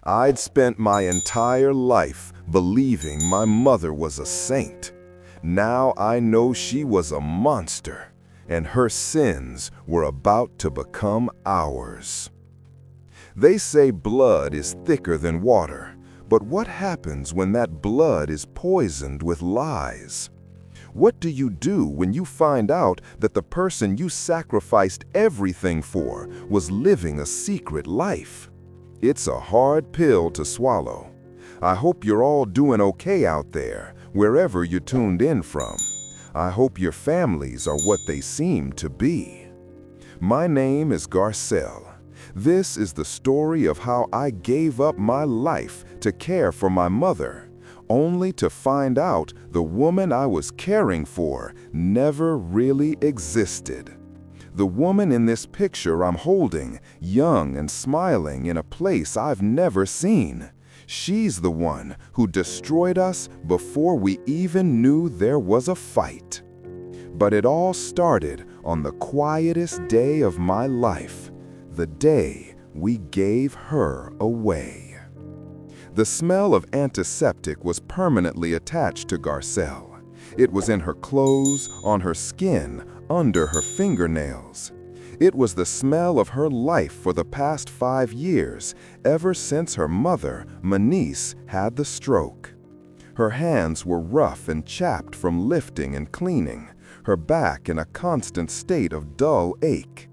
I'd spent my entire life believing my mother was a saint. Now I know she was a monster, and her sins were about to become ours. They say blood is thicker than water, but what happens when that blood is poisoned with lies? What do you do when you find out that the person you sacrificed everything for was living a secret life? It's a hard pill to swallow. I hope you're all doing okay out there, wherever you tuned in from. I hope your families are what they seem to be. My name is Garcelle. This is the story of how I gave up my life to care for my mother, only to find out the woman I was caring for never really existed. The woman in this picture I'm holding, young and smiling in a place I've never seen. She's the one who destroyed us before we even knew there was a fight. But it all started on the quietest day of my life, the day we gave her away. The smell of antiseptic was permanently attached to Garcelle. It was in her clothes, on her skin, under her fingernails. It was the smell of her life for the past 5 years, ever since her mother, Manice, had the stroke. Her hands were rough and chapped from lifting and cleaning, her back in a constant state of dull ache.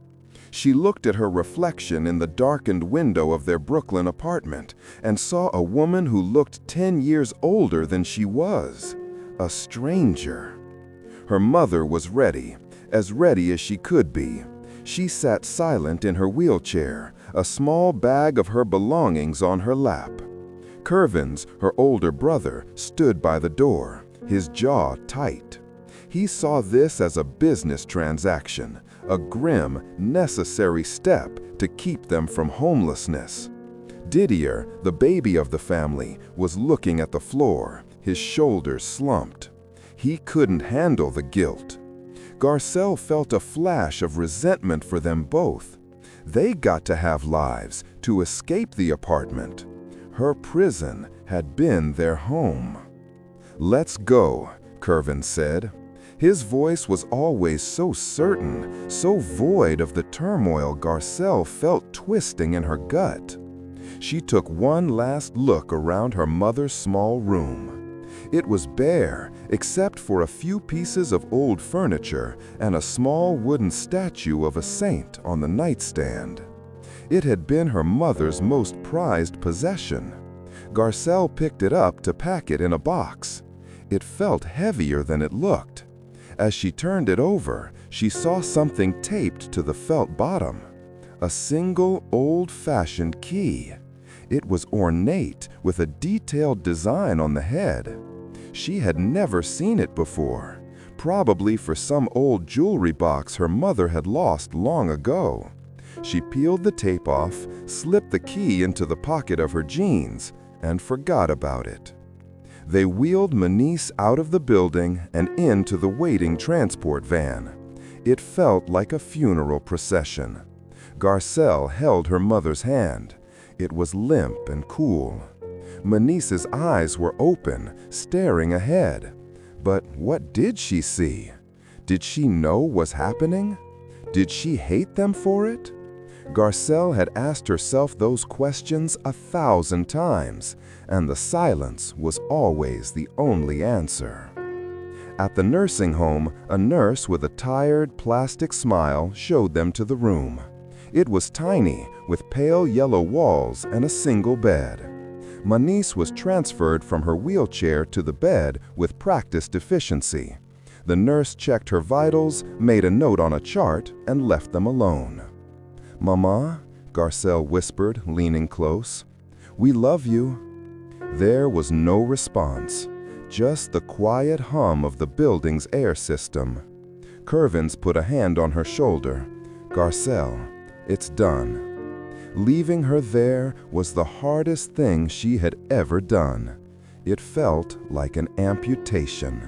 She looked at her reflection in the darkened window of their Brooklyn apartment and saw a woman who looked 10 years older than she was, a stranger. Her mother was ready as she could be. She sat silent in her wheelchair, a small bag of her belongings on her lap. Curvins, her older brother, stood by the door, his jaw tight. He saw this as a business transaction, a grim, necessary step to keep them from homelessness. Didier, the baby of the family, was looking at the floor, his shoulders slumped. He couldn't handle the guilt. Garcelle felt a flash of resentment for them both. They got to have lives, to escape the apartment. Her prison had been their home. "Let's go," Curvin said. His voice was always so certain, so void of the turmoil Garcelle felt twisting in her gut. She took one last look around her mother's small room. It was bare, except for a few pieces of old furniture and a small wooden statue of a saint on the nightstand. It had been her mother's most prized possession. Garcelle picked it up to pack it in a box. It felt heavier than it looked. As she turned it over, she saw something taped to the felt bottom. A single old-fashioned key. It was ornate with a detailed design on the head. She had never seen it before, probably for some old jewelry box her mother had lost long ago. She peeled the tape off, slipped the key into the pocket of her jeans, and forgot about it. They wheeled Manice out of the building and into the waiting transport van. It felt like a funeral procession. Garcelle held her mother's hand. It was limp and cool. Manice's eyes were open, staring ahead. But what did she see? Did she know what was happening? Did she hate them for it? Garcelle had asked herself those questions 1,000 times, and the silence was always the only answer. At the nursing home, a nurse with a tired, plastic smile showed them to the room. It was tiny, with pale yellow walls and a single bed. Manice was transferred from her wheelchair to the bed with practiced efficiency. The nurse checked her vitals, made a note on a chart, and left them alone. "Mama," Garcelle whispered, leaning close, "we love you." There was no response, just the quiet hum of the building's air system. Curvins put a hand on her shoulder. "Garcelle, it's done." Leaving her there was the hardest thing she had ever done. It felt like an amputation.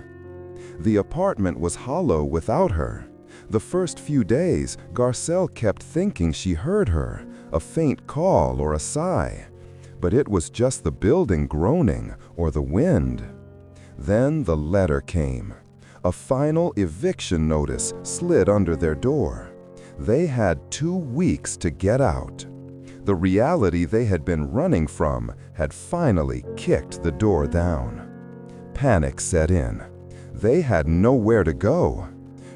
The apartment was hollow without her. The first few days, Garcelle kept thinking she heard her, a faint call or a sigh. but it was just the building groaning or the wind. Then the letter came. A final eviction notice slid under their door. They had 2 weeks to get out. The reality they had been running from had finally kicked the door down. Panic set in. They had nowhere to go.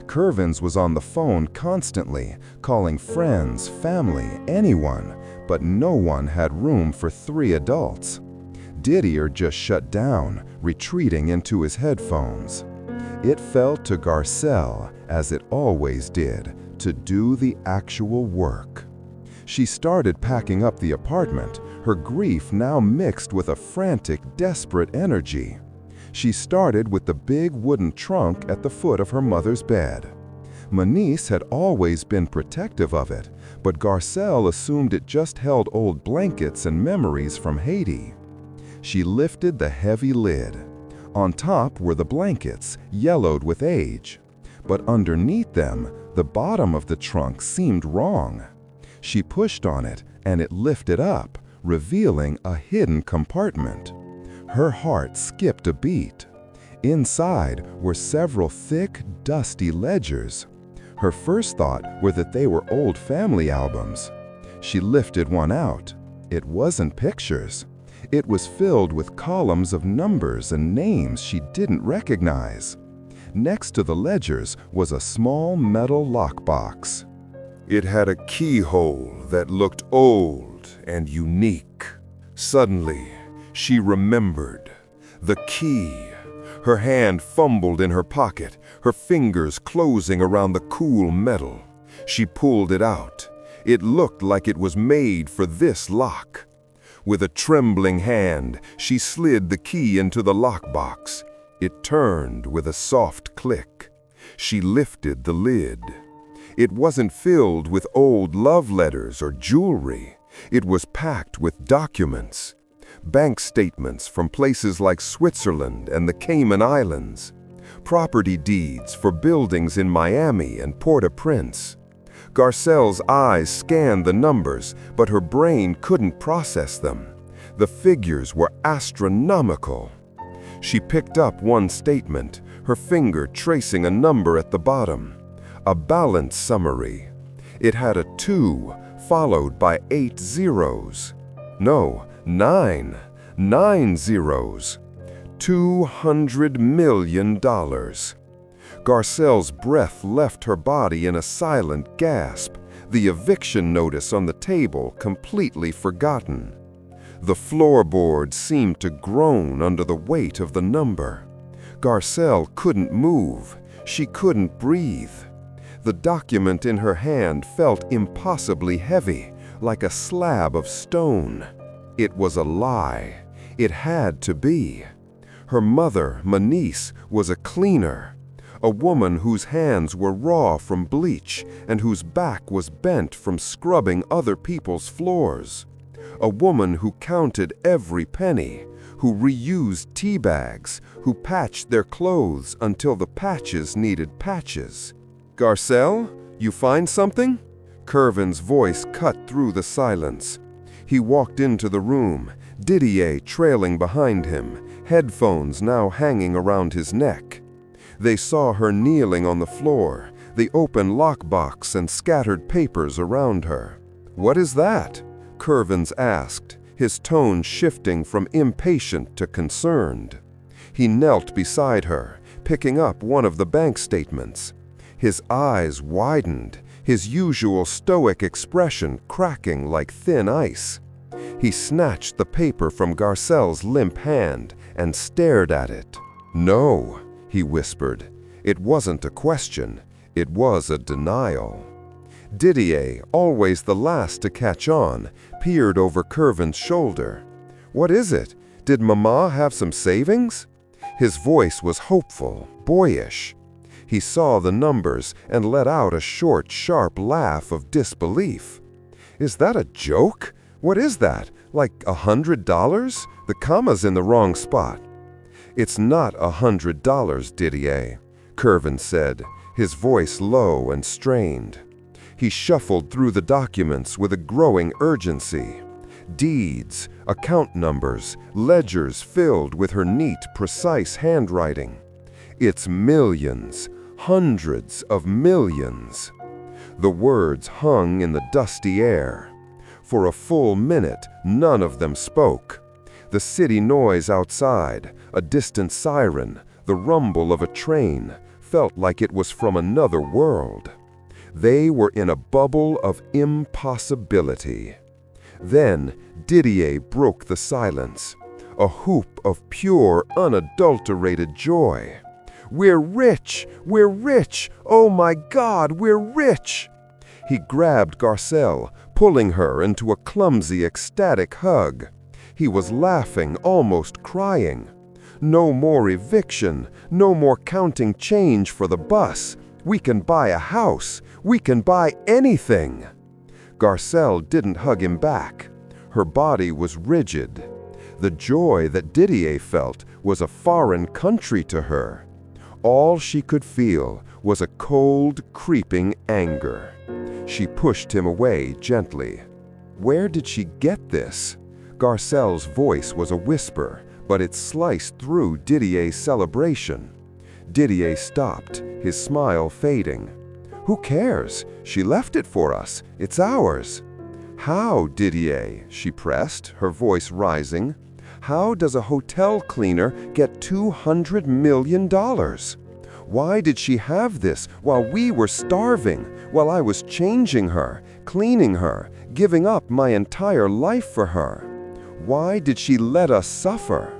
Curvins was on the phone constantly, calling friends, family, anyone, but no one had room for 3 adults. Didier just shut down, retreating into his headphones. It fell to Garcelle, as it always did, to do the actual work. She started packing up the apartment, her grief now mixed with a frantic, desperate energy. She started with the big wooden trunk at the foot of her mother's bed. Manice had always been protective of it, but Garcelle assumed it just held old blankets and memories from Haiti. She lifted the heavy lid. On top were the blankets, yellowed with age. But underneath them, the bottom of the trunk seemed wrong. She pushed on it, and it lifted up, revealing a hidden compartment. Her heart skipped a beat. Inside were several thick, dusty ledgers. Her first thought were that they were old family albums. She lifted one out. It wasn't pictures. It was filled with columns of numbers and names she didn't recognize. Next to the ledgers was a small metal lockbox. It had a keyhole that looked old and unique. Suddenly, she remembered. The key. Her hand fumbled in her pocket, her fingers closing around the cool metal. She pulled it out. It looked like it was made for this lock. With a trembling hand, she slid the key into the lockbox. It turned with a soft click. She lifted the lid. It wasn't filled with old love letters or jewelry. It was packed with documents. Bank statements from places like Switzerland and the Cayman Islands. Property deeds for buildings in Miami and Port-au-Prince. Garcelle's eyes scanned the numbers, but her brain couldn't process them. The figures were astronomical. She picked up one statement, her finger tracing a number at the bottom. A balance summary. It had a 2 followed by 8 zeros. No, 9 zeros. $200 million. Garcelle's breath left her body in a silent gasp, the eviction notice on the table completely forgotten. The floorboards seemed to groan under the weight of the number. Garcelle couldn't move. She couldn't breathe. The document in her hand felt impossibly heavy, like a slab of stone. It was a lie. It had to be. Her mother, Manice, was a cleaner. A woman whose hands were raw from bleach and whose back was bent from scrubbing other people's floors. A woman who counted every penny, who reused tea bags, who patched their clothes until the patches needed patches. "Garcelle, you find something?" Curvin's voice cut through the silence. He walked into the room, Didier trailing behind him, headphones now hanging around his neck. They saw her kneeling on the floor, the open lockbox and scattered papers around her. "What is that?" Curvins asked, his tone shifting from impatient to concerned. He knelt beside her, picking up one of the bank statements. His eyes widened, his usual stoic expression cracking like thin ice. He snatched the paper from Garcelle's limp hand and stared at it. "No," he whispered. It wasn't a question, it was a denial. Didier, always the last to catch on, peered over Curvin's shoulder. "What is it? Did Mama have some savings?" His voice was hopeful, boyish. He saw the numbers and let out a short, sharp laugh of disbelief. "Is that a joke? What is that? Like $100? The comma's in the wrong spot." "It's not $100, Didier," Curvin said, his voice low and strained. He shuffled through the documents with a growing urgency. Deeds, account numbers, ledgers filled with her neat, precise handwriting. It's millions, hundreds of millions. The words hung in the dusty air. For a full minute, none of them spoke. The city noise outside, a distant siren, the rumble of a train, felt like it was from another world. They were in a bubble of impossibility. Then Didier broke the silence, a whoop of pure, unadulterated joy. "We're rich! We're rich! Oh my God, we're rich!" He grabbed Garcelle, pulling her into a clumsy, ecstatic hug. He was laughing, almost crying. No more eviction, no more counting change for the bus. We can buy a house. We can buy anything. Garcelle didn't hug him back. Her body was rigid. The joy that Didier felt was a foreign country to her. All she could feel was a cold, creeping anger. She pushed him away gently. Where did she get this? Garcelle's voice was a whisper, but it sliced through Didier's celebration. Didier stopped, his smile fading. "Who cares? She left it for us. It's ours." "How, Didier?" she pressed, her voice rising. "How does a hotel cleaner get $200 million? Why did she have this while we were starving, while I was changing her, cleaning her, giving up my entire life for her? Why did she let us suffer?"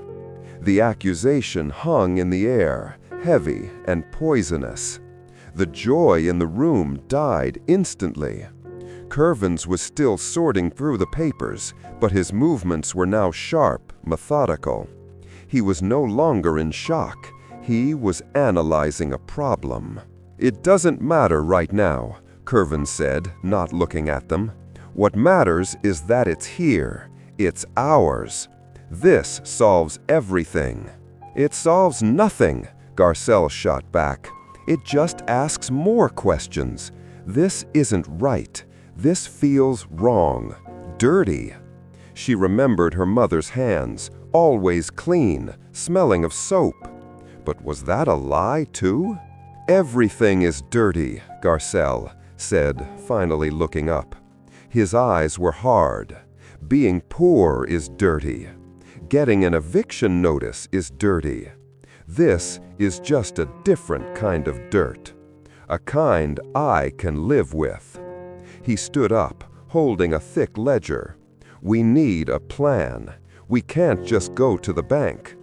The accusation hung in the air, heavy and poisonous. The joy in the room died instantly. Curvins was still sorting through the papers, but his movements were now sharp, methodical. He was no longer in shock. He was analyzing a problem. "It doesn't matter right now," Curvin said, not looking at them. "What matters is that it's here. It's ours. This solves everything." "It solves nothing," Garcelle shot back. "It just asks more questions. This isn't right. This feels wrong, dirty." She remembered her mother's hands, always clean, smelling of soap. But was that a lie, too? "Everything is dirty," Garcelle said, finally looking up. His eyes were hard. "Being poor is dirty. Getting an eviction notice is dirty. This is just a different kind of dirt. A kind I can live with." He stood up, holding a thick ledger. "We need a plan. We can't just go to the bank.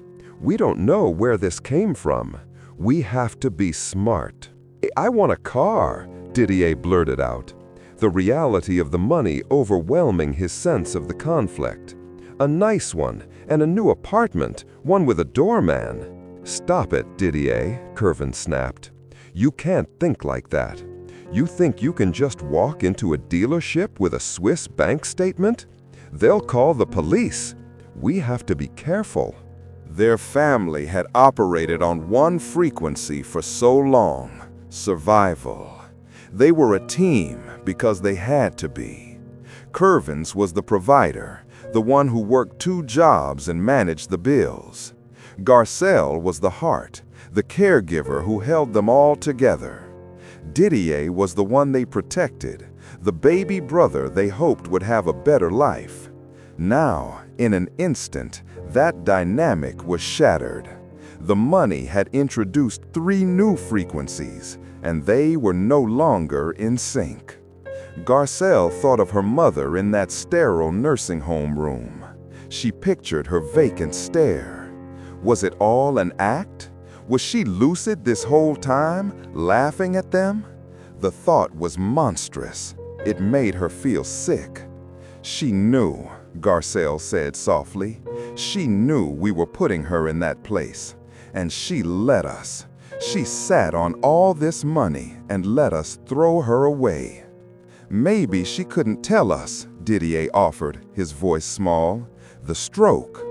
We don't know where this came from. We have to be smart." "I want a car," Didier blurted out, the reality of the money overwhelming his sense of the conflict. "A nice one, and a new apartment, one with a doorman." "Stop it, Didier," Curvin snapped. "You can't think like that. You think you can just walk into a dealership with a Swiss bank statement? They'll call the police. We have to be careful." Their family had operated on one frequency for so long: survival. They were a team because they had to be. Curvins was the provider, the one who worked 2 jobs and managed the bills. Garcelle was the heart, the caregiver who held them all together. Didier was the one they protected, the baby brother they hoped would have a better life. Now, in an instant, that dynamic was shattered. The money had introduced 3 new frequencies, and they were no longer in sync. Garcelle thought of her mother in that sterile nursing home room. She pictured her vacant stare. Was it all an act? Was she lucid this whole time, laughing at them? The thought was monstrous. It made her feel sick. "She knew," Garcelle said softly. "She knew we were putting her in that place. And she let us. She sat on all this money and let us throw her away." "Maybe she couldn't tell us," Didier offered, his voice small. "The stroke.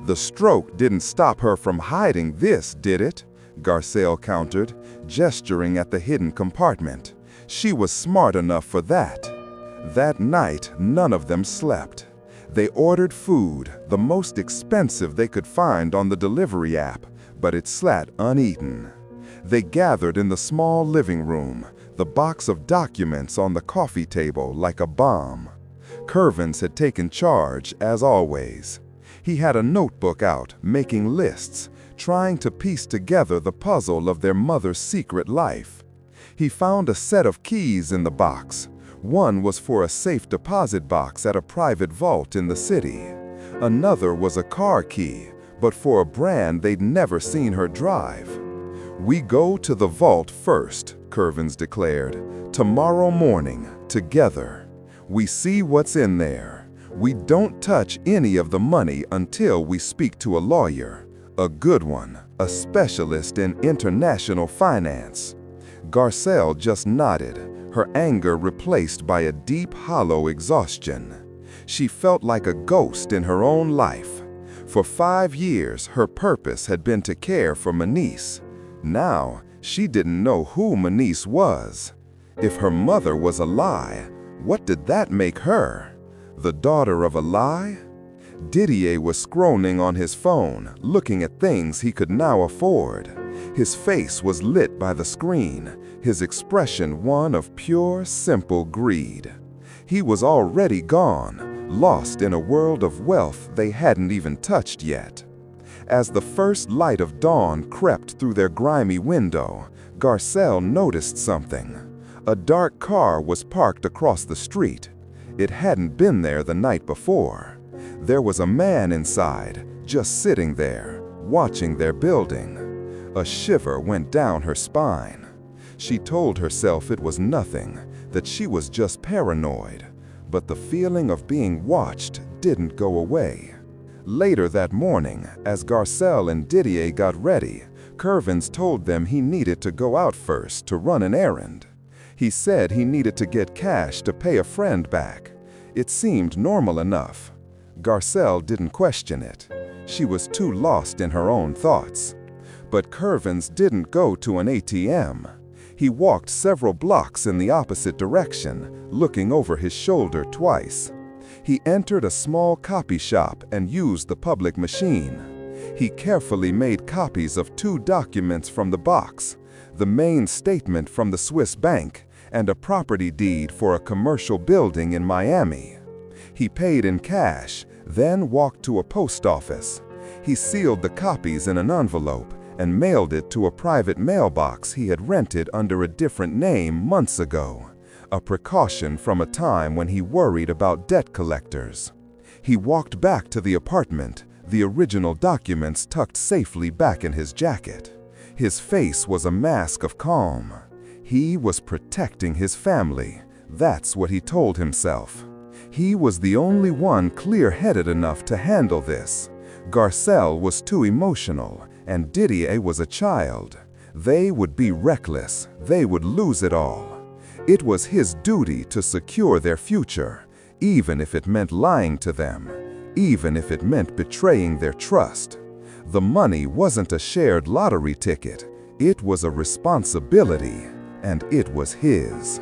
The stroke didn't stop her from hiding this, did it?" Garcelle countered, gesturing at the hidden compartment. "She was smart enough for that." That night, none of them slept. They ordered food, the most expensive they could find on the delivery app, but it sat uneaten. They gathered in the small living room, the box of documents on the coffee table like a bomb. Curvins had taken charge, as always. He had a notebook out, making lists, trying to piece together the puzzle of their mother's secret life. He found a set of keys in the box. One was for a safe deposit box at a private vault in the city. Another was a car key, but for a brand they'd never seen her drive. "We go to the vault first," Curvins declared. "Tomorrow morning, together. We see what's in there. We don't touch any of the money until we speak to a lawyer. A good one, a specialist in international finance." Garcelle just nodded, her anger replaced by a deep, hollow exhaustion. She felt like a ghost in her own life. For 5 years, her purpose had been to care for Manice. Now, she didn't know who Manice was. If her mother was a lie, what did that make her? The daughter of a lie? Didier was scrolling on his phone, looking at things he could now afford. His face was lit by the screen, his expression one of pure, simple greed. He was already gone, lost in a world of wealth they hadn't even touched yet. As the first light of dawn crept through their grimy window, Garcelle noticed something. A dark car was parked across the street. It hadn't been there the night before. There was a man inside, just sitting there, watching their building. A shiver went down her spine. She told herself it was nothing, that she was just paranoid. But the feeling of being watched didn't go away. Later that morning, as Garcelle and Didier got ready, Curvins told them he needed to go out first to run an errand. He said he needed to get cash to pay a friend back. It seemed normal enough. Garcelle didn't question it. She was too lost in her own thoughts. But Curvins didn't go to an ATM. He walked several blocks in the opposite direction, looking over his shoulder twice. He entered a small copy shop and used the public machine. He carefully made copies of 2 documents from the box, the main statement from the Swiss bank and a property deed for a commercial building in Miami. He paid in cash, then walked to a post office. He sealed the copies in an envelope and mailed it to a private mailbox he had rented under a different name months ago, a precaution from a time when he worried about debt collectors. He walked back to the apartment, the original documents tucked safely back in his jacket. His face was a mask of calm. He was protecting his family. That's what he told himself. He was the only one clear-headed enough to handle this. Garcelle was too emotional, and Didier was a child. They would be reckless. They would lose it all. It was his duty to secure their future, even if it meant lying to them, even if it meant betraying their trust. The money wasn't a shared lottery ticket. It was a responsibility, and it was his.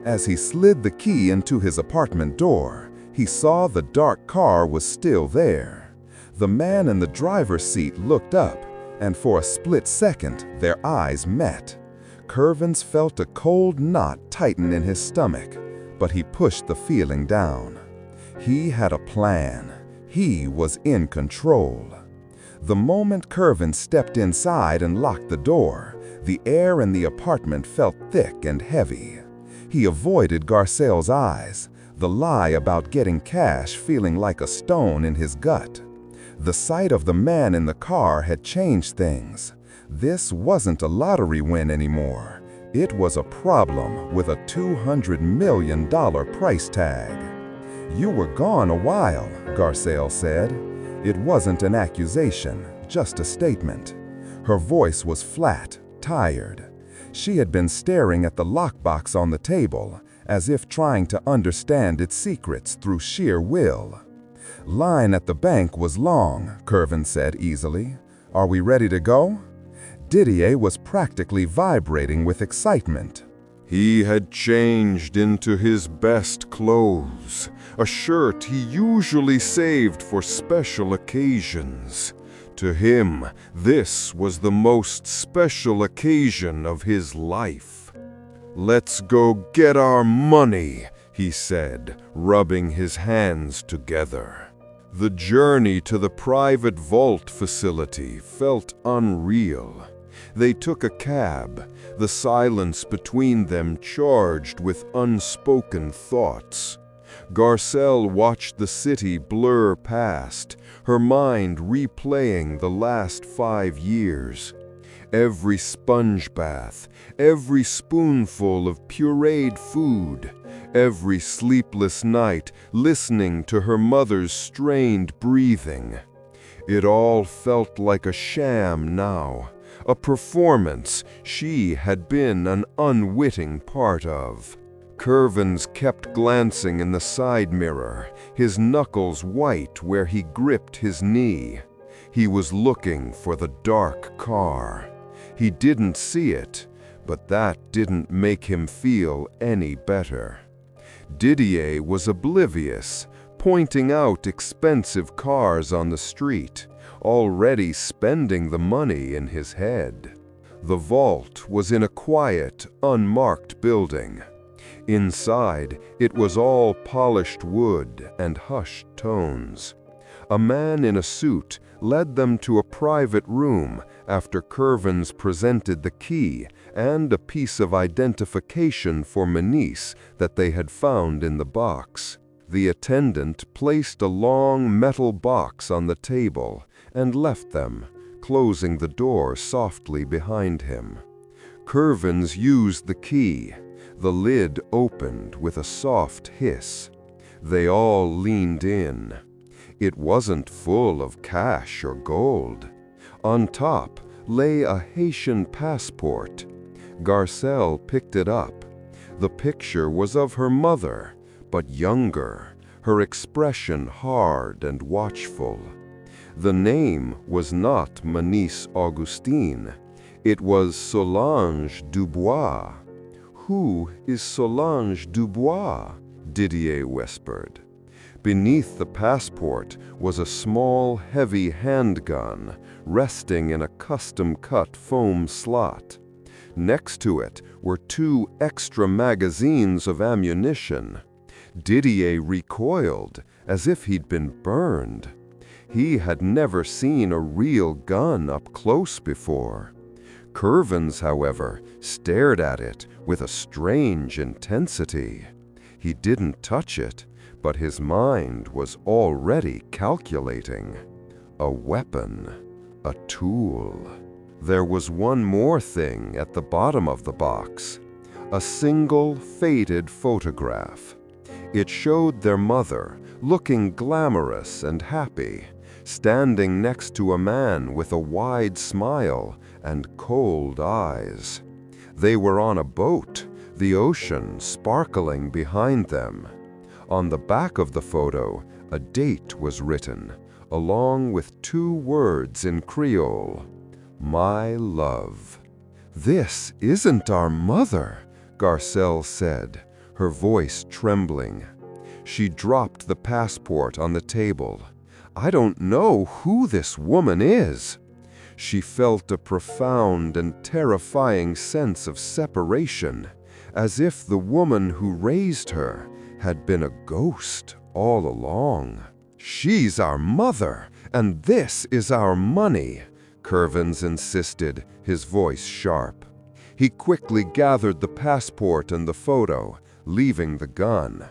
As he slid the key into his apartment door, he saw the dark car was still there. The man in the driver's seat looked up, and for a split second, their eyes met. Curvins felt a cold knot tighten in his stomach, but he pushed the feeling down. He had a plan. He was in control. The moment Curvins stepped inside and locked the door, the air in the apartment felt thick and heavy. He avoided Garcelle's eyes, the lie about getting cash feeling like a stone in his gut. The sight of the man in the car had changed things. This wasn't a lottery win anymore. It was a problem with a $200 million price tag. "You were gone a while," Garcelle said. It wasn't an accusation, just a statement. Her voice was flat, tired. She had been staring at the lockbox on the table, as if trying to understand its secrets through sheer will. "Line at the bank was long," Curvins said easily. "Are we ready to go?" Didier was practically vibrating with excitement. He had changed into his best clothes, a shirt he usually saved for special occasions. To him, this was the most special occasion of his life. "Let's go get our money," he said, rubbing his hands together. The journey to the private vault facility felt unreal. They took a cab, the silence between them charged with unspoken thoughts. Garcelle watched the city blur past, her mind replaying the last 5 years. Every sponge bath, every spoonful of pureed food, every sleepless night listening to her mother's strained breathing. It all felt like a sham now, a performance she had been an unwitting part of. Curvins kept glancing in the side mirror, his knuckles white where he gripped his knee. He was looking for the dark car. He didn't see it, but that didn't make him feel any better. Didier was oblivious, pointing out expensive cars on the street, already spending the money in his head. The vault was in a quiet, unmarked building. Inside, it was all polished wood and hushed tones. A man in a suit led them to a private room after Curvins presented the key and a piece of identification for Manice that they had found in the box. The attendant placed a long metal box on the table and left them, closing the door softly behind him. Curvins used the key. The lid opened with a soft hiss. They all leaned in. It wasn't full of cash or gold. On top lay a Haitian passport. Garcelle picked it up. The picture was of her mother, but younger, her expression hard and watchful. The name was not Manice Augustine. It was Solange Dubois. "Who is Solange Dubois?" Didier whispered. Beneath the passport was a small, heavy handgun resting in a custom-cut foam slot. Next to it were 2 extra magazines of ammunition. Didier recoiled as if he'd been burned. He had never seen a real gun up close before. Curvins, however, stared at it with a strange intensity. He didn't touch it, but his mind was already calculating. A weapon, a tool. There was one more thing at the bottom of the box. A single, faded photograph. It showed their mother, looking glamorous and happy, standing next to a man with a wide smile and cold eyes. They were on a boat, the ocean sparkling behind them. On the back of the photo, a date was written, along with 2 words in Creole, "My love." "This isn't our mother," Garcelle said, her voice trembling. She dropped the passport on the table. "I don't know who this woman is." She felt a profound and terrifying sense of separation, as if the woman who raised her had been a ghost all along. "She's our mother, and this is our money," Curvins insisted, his voice sharp. He quickly gathered the passport and the photo, leaving the gun.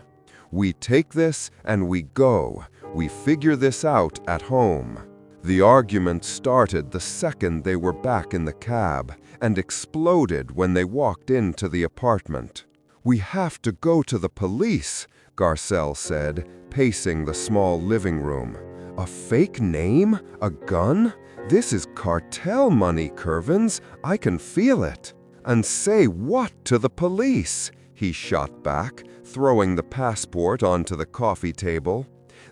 "We take this and we go. We figure this out at home." The argument started the second they were back in the cab and exploded when they walked into the apartment. "We have to go to the police," Garcelle said, pacing the small living room. "A fake name? A gun? This is cartel money, Curvins. I can feel it." "And say what to the police?" he shot back, throwing the passport onto the coffee table.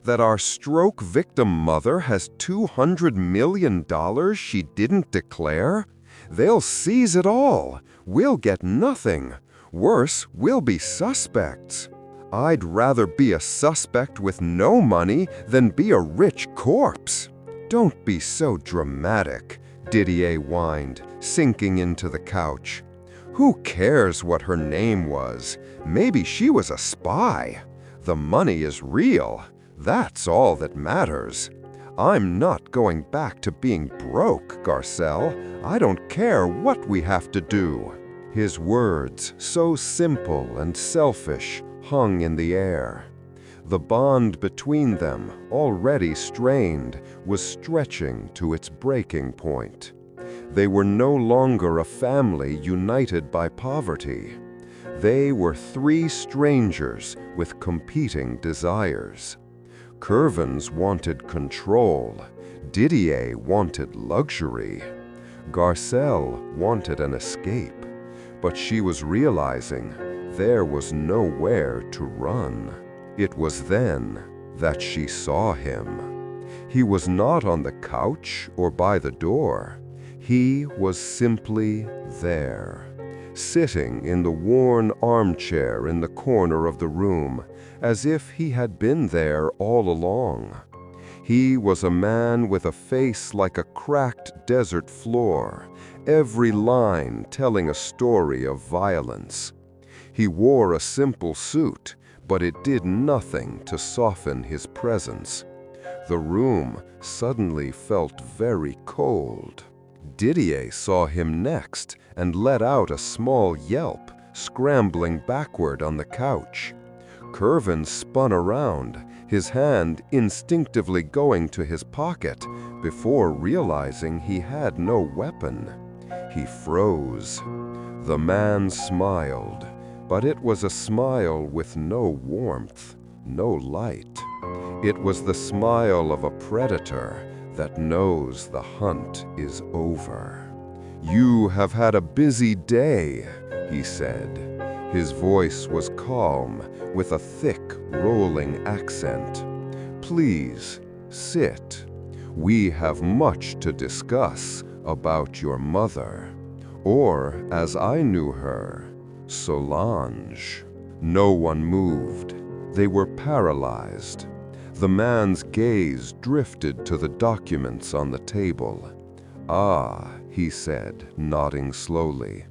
"That our stroke victim mother has $200 million she didn't declare? They'll seize it all. We'll get nothing. Worse, we'll be suspects." I'd rather be a suspect with no money than be a rich corpse. Don't be so dramatic, Didier whined, sinking into the couch. Who cares what her name was? Maybe she was a spy. The money is real. That's all that matters. I'm not going back to being broke, Garcelle. I don't care what we have to do. His words, so simple and selfish, hung in the air. The bond between them, already strained, was stretching to its breaking point. They were no longer a family united by poverty. They were three strangers with competing desires. Curvins wanted control. Didier wanted luxury. Garcelle wanted an escape. But she was realizing there was nowhere to run. It was then that she saw him. He was not on the couch or by the door. He was simply there, sitting in the worn armchair in the corner of the room, as if he had been there all along. He was a man with a face like a cracked desert floor, every line telling a story of violence. He wore a simple suit, but it did nothing to soften his presence. The room suddenly felt very cold. Didier saw him next and let out a small yelp, scrambling backward on the couch. Curvin spun around, his hand instinctively going to his pocket before realizing he had no weapon. He froze. The man smiled, but it was a smile with no warmth, no light. It was the smile of a predator that knows the hunt is over. "You have had a busy day," he said. His voice was calm, with a thick, rolling accent. "Please, sit. We have much to discuss about your mother, or, as I knew her, Solange." No one moved. They were paralyzed. The man's gaze drifted to the documents on the table. "Ah," he said, nodding slowly.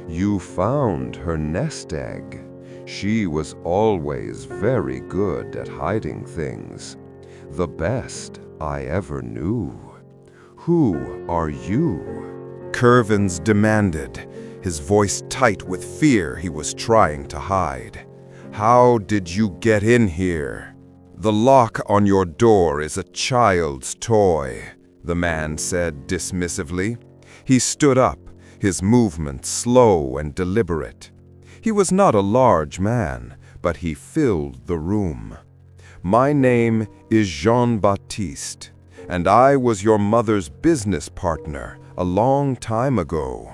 "You found her nest egg. She was always very good at hiding things. The best I ever knew. Who are you?" Curvins demanded, his voice tight with fear he was trying to hide. "How did you get in here?" "The lock on your door is a child's toy," the man said dismissively. He stood up, his movement slow and deliberate. He was not a large man, but he filled the room. "My name is Jean-Baptiste, and I was your mother's business partner a long time ago.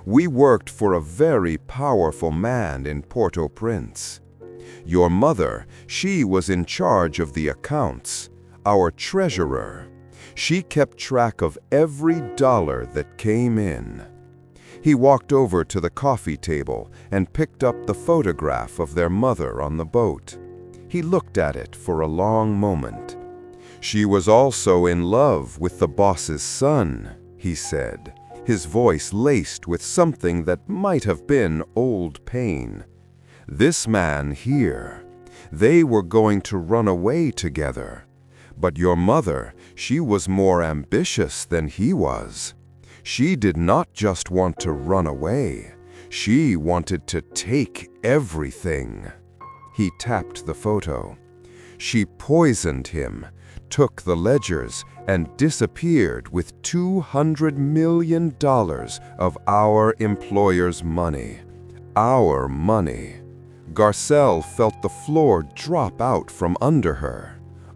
We worked for a very powerful man in Port-au-Prince. Your mother, she was in charge of the accounts, our treasurer. She kept track of every dollar that came in." He walked over to the coffee table and picked up the photograph of their mother on the boat. He looked at it for a long moment. "She was also in love with the boss's son," he said, his voice laced with something that might have been old pain. "This man here, they were going to run away together. But your mother, she was more ambitious than he was. She did not just want to run away. She wanted to take everything." He tapped the photo. "She poisoned him, took the ledgers, and disappeared with $200 million of our employer's money. Our money." Garcelle felt the floor drop out from under her.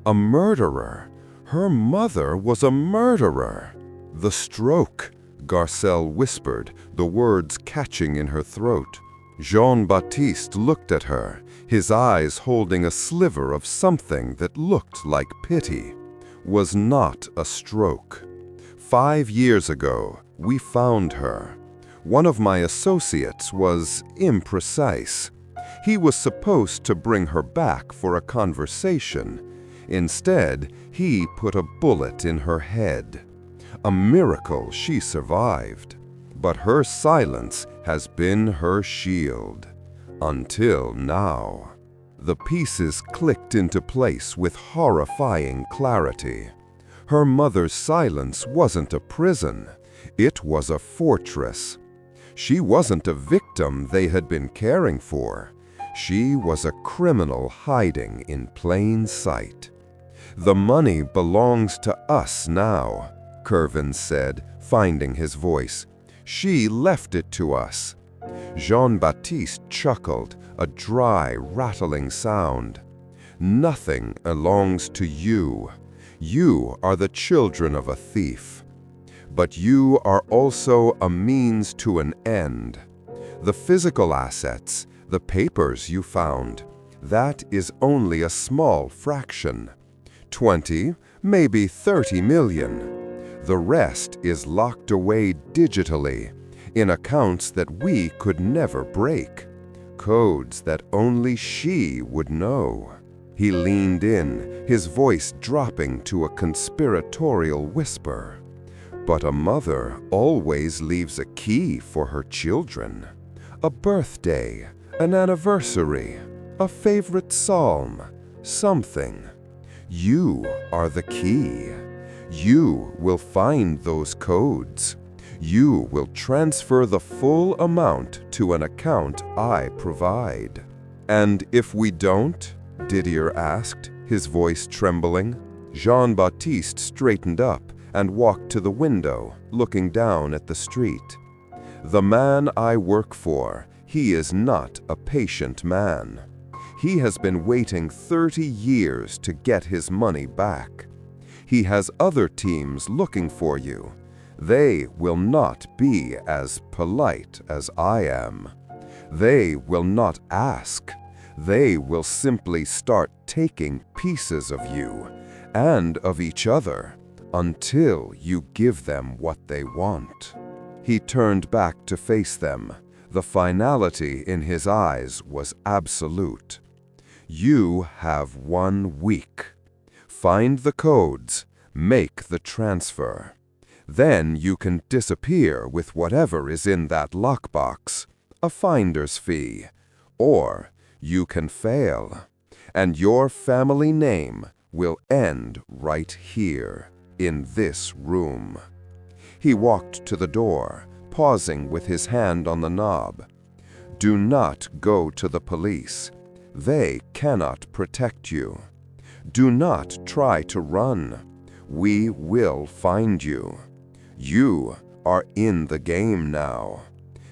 A murderer. Her mother was a murderer. "The stroke," Garcelle whispered, the words catching in her throat. Jean-Baptiste looked at her, his eyes holding a sliver of something that looked like pity. "Was not a stroke. 5 years ago, we found her. One of my associates was imprecise. He was supposed to bring her back for a conversation. Instead, he put a bullet in her head. A miracle she survived. But her silence has been her shield. Until now. The pieces clicked into place with horrifying clarity. Her mother's silence wasn't a prison. It was a fortress. She wasn't a victim they had been caring for. She was a criminal hiding in plain sight. "The money belongs to us now," Kervin said, finding his voice. "She left it to us." Jean-Baptiste chuckled, a dry, rattling sound. "Nothing belongs to you. You are the children of a thief. But you are also a means to an end. The physical assets, the papers you found, that is only a small fraction. 20, maybe 30 million. The rest is locked away digitally, in accounts that we could never break, codes that only she would know." He leaned in, his voice dropping to a conspiratorial whisper. "But a mother always leaves a key for her children. A birthday, an anniversary, a favorite psalm, something. You are the key. You will find those codes. You will transfer the full amount to an account I provide." "And if we don't?" Didier asked, his voice trembling. Jean-Baptiste straightened up and walked to the window, looking down at the street. "The man I work for, he is not a patient man. He has been waiting 30 years to get his money back. He has other teams looking for you. They will not be as polite as I am. They will not ask. They will simply start taking pieces of you and of each other until you give them what they want." He turned back to face them. The finality in his eyes was absolute. "You have 1 week. Find the codes, make the transfer. Then you can disappear with whatever is in that lockbox, a finder's fee. Or you can fail, and your family name will end right here, in this room." He walked to the door, pausing with his hand on the knob. "Do not go to the police. They cannot protect you. Do not try to run. We will find you. You are in the game now.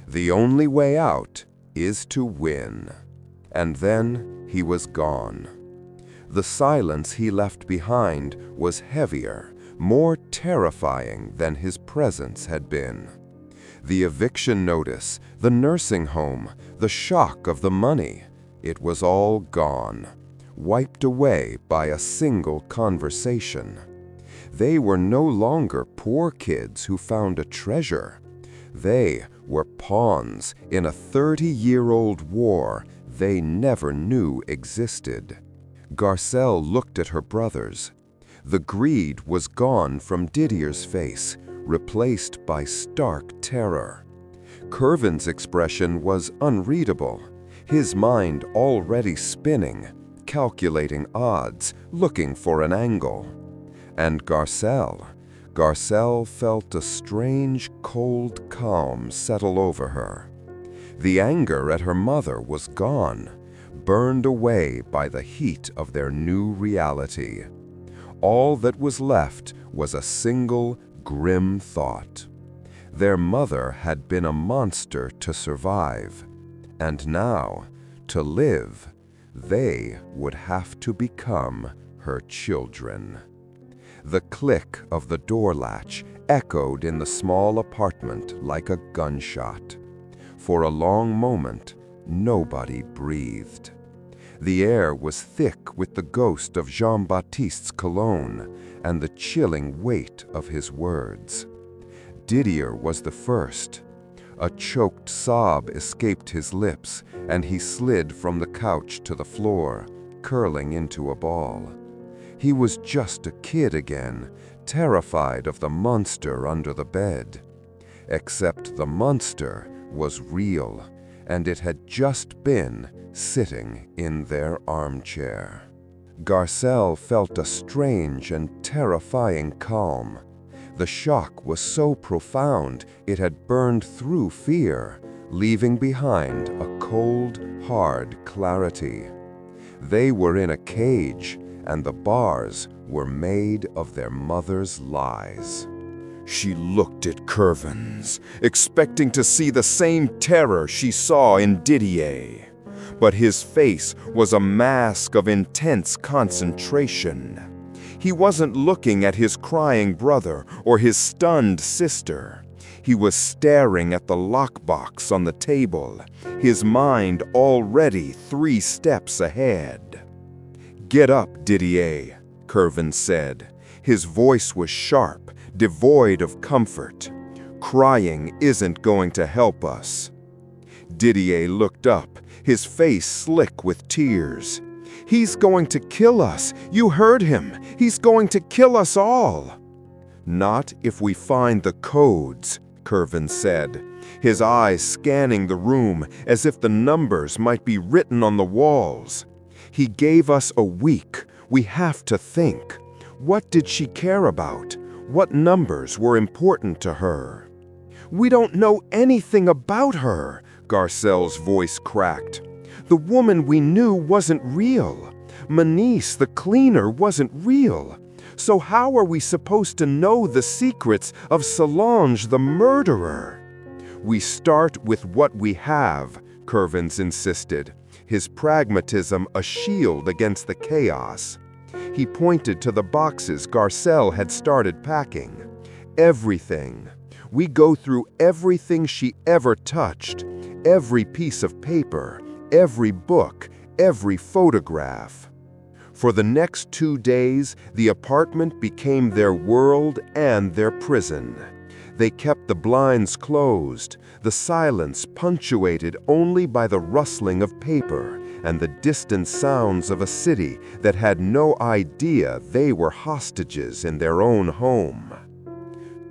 The only way out is to win." And then he was gone. The silence he left behind was heavier, more terrifying than his presence had been. The eviction notice, the nursing home, the shock of the money, it was all gone, wiped away by a single conversation. They were no longer poor kids who found a treasure. They were pawns in a 30-year-old war they never knew existed. Garcelle looked at her brothers. The greed was gone from Didier's face, replaced by stark terror. Kervin's expression was unreadable, his mind already spinning, calculating odds, looking for an angle. And Garcelle felt a strange, cold calm settle over her. The anger at her mother was gone, burned away by the heat of their new reality. All that was left was a single, grim thought. Their mother had been a monster to survive, and now, to live, they would have to become her children. The click of the door latch echoed in the small apartment like a gunshot. For a long moment, nobody breathed. The air was thick with the ghost of Jean-Baptiste's cologne and the chilling weight of his words. Didier was the first. A choked sob escaped his lips, and he slid from the couch to the floor, curling into a ball. He was just a kid again, terrified of the monster under the bed. Except the monster was real, and it had just been sitting in their armchair. Garcelle felt a strange and terrifying calm. The shock was so profound it had burned through fear, leaving behind a cold, hard clarity. They were in a cage, and the bars were made of their mother's lies. She looked at Curvins, expecting to see the same terror she saw in Didier. But his face was a mask of intense concentration. He wasn't looking at his crying brother or his stunned sister. He was staring at the lockbox on the table, his mind already 3 steps ahead. "Get up, Didier," Curvin said. His voice was sharp, devoid of comfort. "Crying isn't going to help us." Didier looked up, his face slick with tears. "He's going to kill us. You heard him. He's going to kill us all." "Not if we find the codes," Curvin said, his eyes scanning the room as if the numbers might be written on the walls. "He gave us a week. We have to think. What did she care about? What numbers were important to her?" "We don't know anything about her," Garcelle's voice cracked. "The woman we knew wasn't real. Manice, the cleaner, wasn't real. So how are we supposed to know the secrets of Solange, the murderer?" "We start with what we have," Curvins insisted, his pragmatism a shield against the chaos. He pointed to the boxes Garcelle had started packing. "Everything. We go through everything she ever touched, every piece of paper, every book, every photograph." For the next 2 days, the apartment became their world and their prison. They kept the blinds closed, the silence punctuated only by the rustling of paper and the distant sounds of a city that had no idea they were hostages in their own home.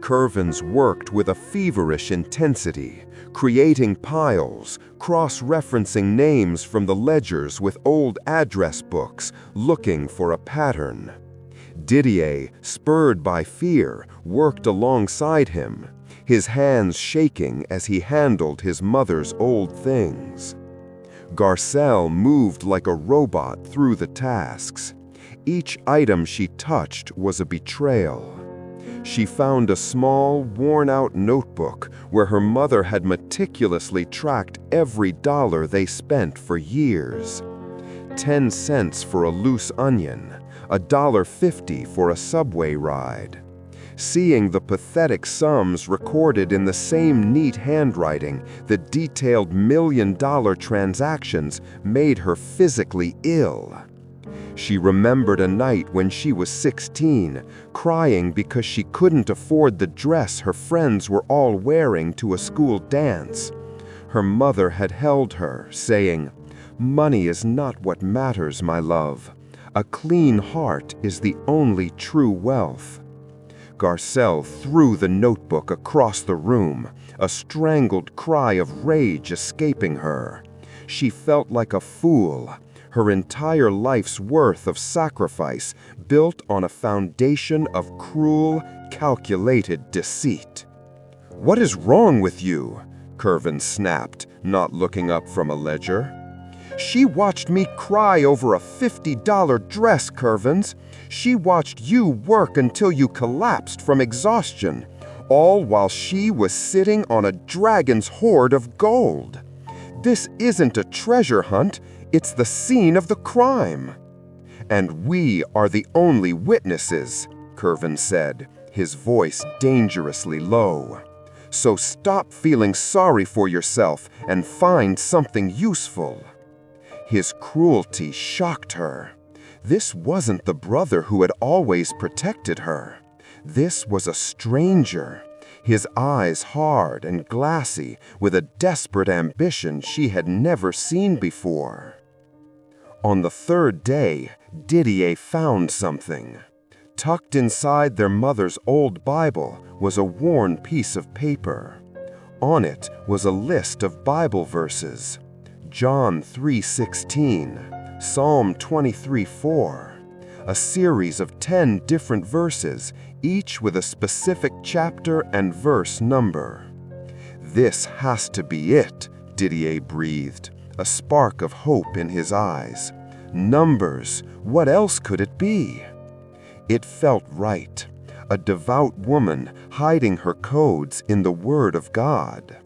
Curvins worked with a feverish intensity, creating piles, cross-referencing names from the ledgers with old address books, looking for a pattern. Didier, spurred by fear, worked alongside him, his hands shaking as he handled his mother's old things. Garcelle moved like a robot through the tasks. Each item she touched was a betrayal. She found a small, worn-out notebook where her mother had meticulously tracked every dollar they spent for years. 10 cents for a loose onion, $1.50 for a subway ride. Seeing the pathetic sums recorded in the same neat handwriting that detailed million-dollar transactions made her physically ill. She remembered a night when she was 16, crying because she couldn't afford the dress her friends were all wearing to a school dance. Her mother had held her, saying, "Money is not what matters, my love. A clean heart is the only true wealth." Garcelle threw the notebook across the room, a strangled cry of rage escaping her. She felt like a fool. Her entire life's worth of sacrifice built on a foundation of cruel, calculated deceit. "What is wrong with you?" Curvin snapped, not looking up from a ledger. "She watched me cry over a $50 dress, Curvins. She watched you work until you collapsed from exhaustion, all while she was sitting on a dragon's hoard of gold. This isn't a treasure hunt. It's the scene of the crime." "And we are the only witnesses," Curvin said, his voice dangerously low. "So stop feeling sorry for yourself and find something useful." His cruelty shocked her. This wasn't the brother who had always protected her. This was a stranger, his eyes hard and glassy with a desperate ambition she had never seen before. On the third day, Didier found something. Tucked inside their mother's old Bible was a worn piece of paper. On it was a list of Bible verses: John 3:16, Psalm 23:4, a series of 10 different verses, each with a specific chapter and verse number. "This has to be it," Didier breathed, a spark of hope in his eyes. Numbers, what else could it be? It felt right. A devout woman hiding her codes in the Word of God.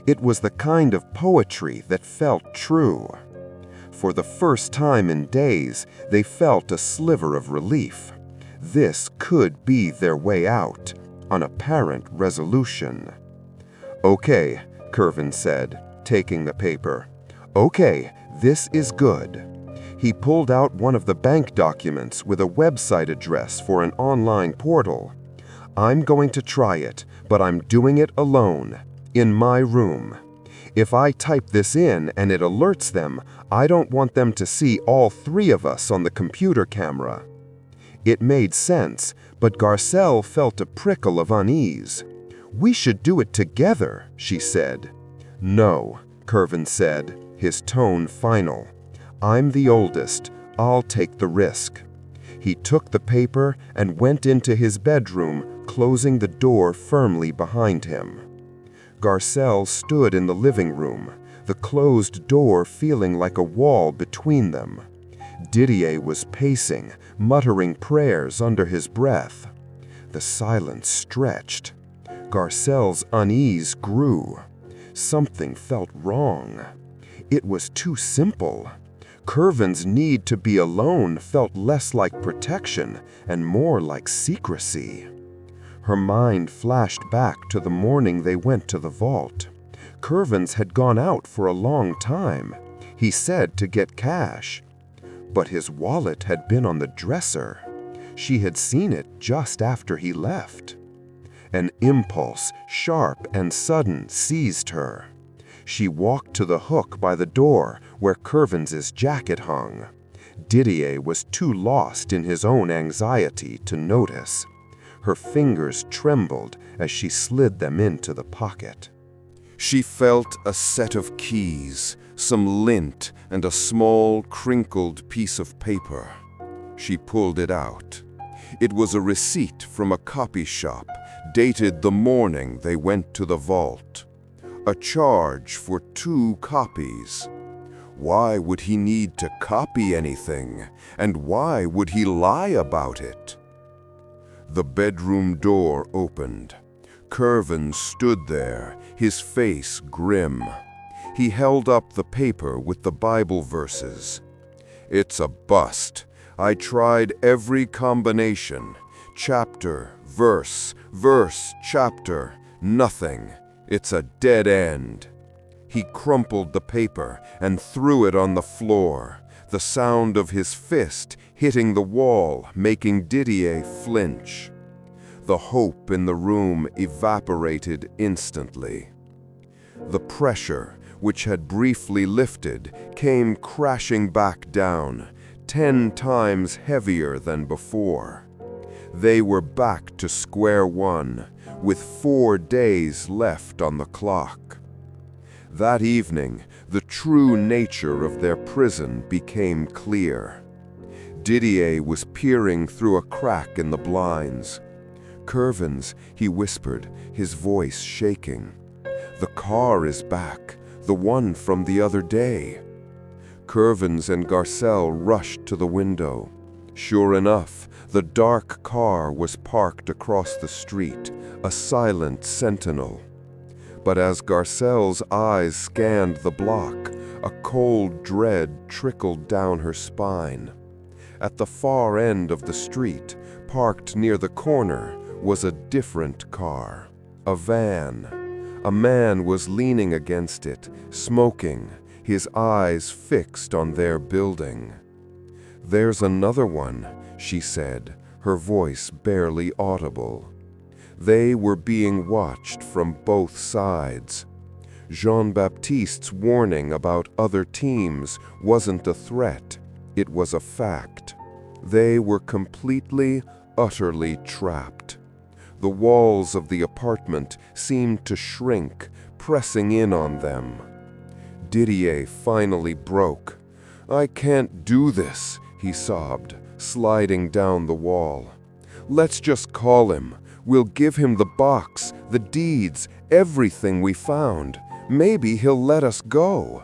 It was the kind of poetry that felt true. For the first time in days, they felt a sliver of relief. This could be their way out, an apparent resolution. "Okay," Kervin said, taking the paper. "Okay, this is good." He pulled out one of the bank documents with a website address for an online portal. "I'm going to try it, but I'm doing it alone, in my room. If I type this in and it alerts them, I don't want them to see all three of us on the computer camera." It made sense, but Garcelle felt a prickle of unease. "We should do it together," she said. "No," Kervin said, his tone final. "I'm the oldest. I'll take the risk." He took the paper and went into his bedroom, closing the door firmly behind him. Garcelle stood in the living room, the closed door feeling like a wall between them. Didier was pacing, muttering prayers under his breath. The silence stretched. Garcelle's unease grew. Something felt wrong. It was too simple. Kervin's need to be alone felt less like protection and more like secrecy. Her mind flashed back to the morning they went to the vault. Kervin's had gone out for a long time. He said to get cash. But his wallet had been on the dresser. She had seen it just after he left. An impulse, sharp and sudden, seized her. She walked to the hook by the door where Kervin's jacket hung. Didier was too lost in his own anxiety to notice. Her fingers trembled as she slid them into the pocket. She felt a set of keys, some lint, and a small, crinkled piece of paper. She pulled it out. It was a receipt from a copy shop, dated the morning they went to the vault. A charge for 2 copies. Why would he need to copy anything? And why would he lie about it? The bedroom door opened. Kervin stood there, his face grim. He held up the paper with the Bible verses. "It's a bust. I tried every combination. Chapter, verse, chapter. Nothing. It's a dead end." He crumpled the paper and threw it on the floor, the sound of his fist hitting the wall making Didier flinch. The hope in the room evaporated instantly. The pressure, which had briefly lifted, came crashing back down, 10 times heavier than before. They were back to square one, with 4 days left on the clock. That evening, the true nature of their prison became clear. Didier was peering through a crack in the blinds. "Kervin's," he whispered, his voice shaking. "The car is back, the one from the other day." Kervin's and Garcelle rushed to the window. Sure enough, the dark car was parked across the street, a silent sentinel. But as Garcelle's eyes scanned the block, a cold dread trickled down her spine. At the far end of the street, parked near the corner, was a different car, a van. A man was leaning against it, smoking, his eyes fixed on their building. "There's another one," she said, her voice barely audible. They were being watched from both sides. Jean-Baptiste's warning about other teams wasn't a threat, it was a fact. They were completely, utterly trapped. The walls of the apartment seemed to shrink, pressing in on them. Didier finally broke. "I can't do this," he sobbed, sliding down the wall. "Let's just call him. We'll give him the box, the deeds, everything we found. Maybe he'll let us go."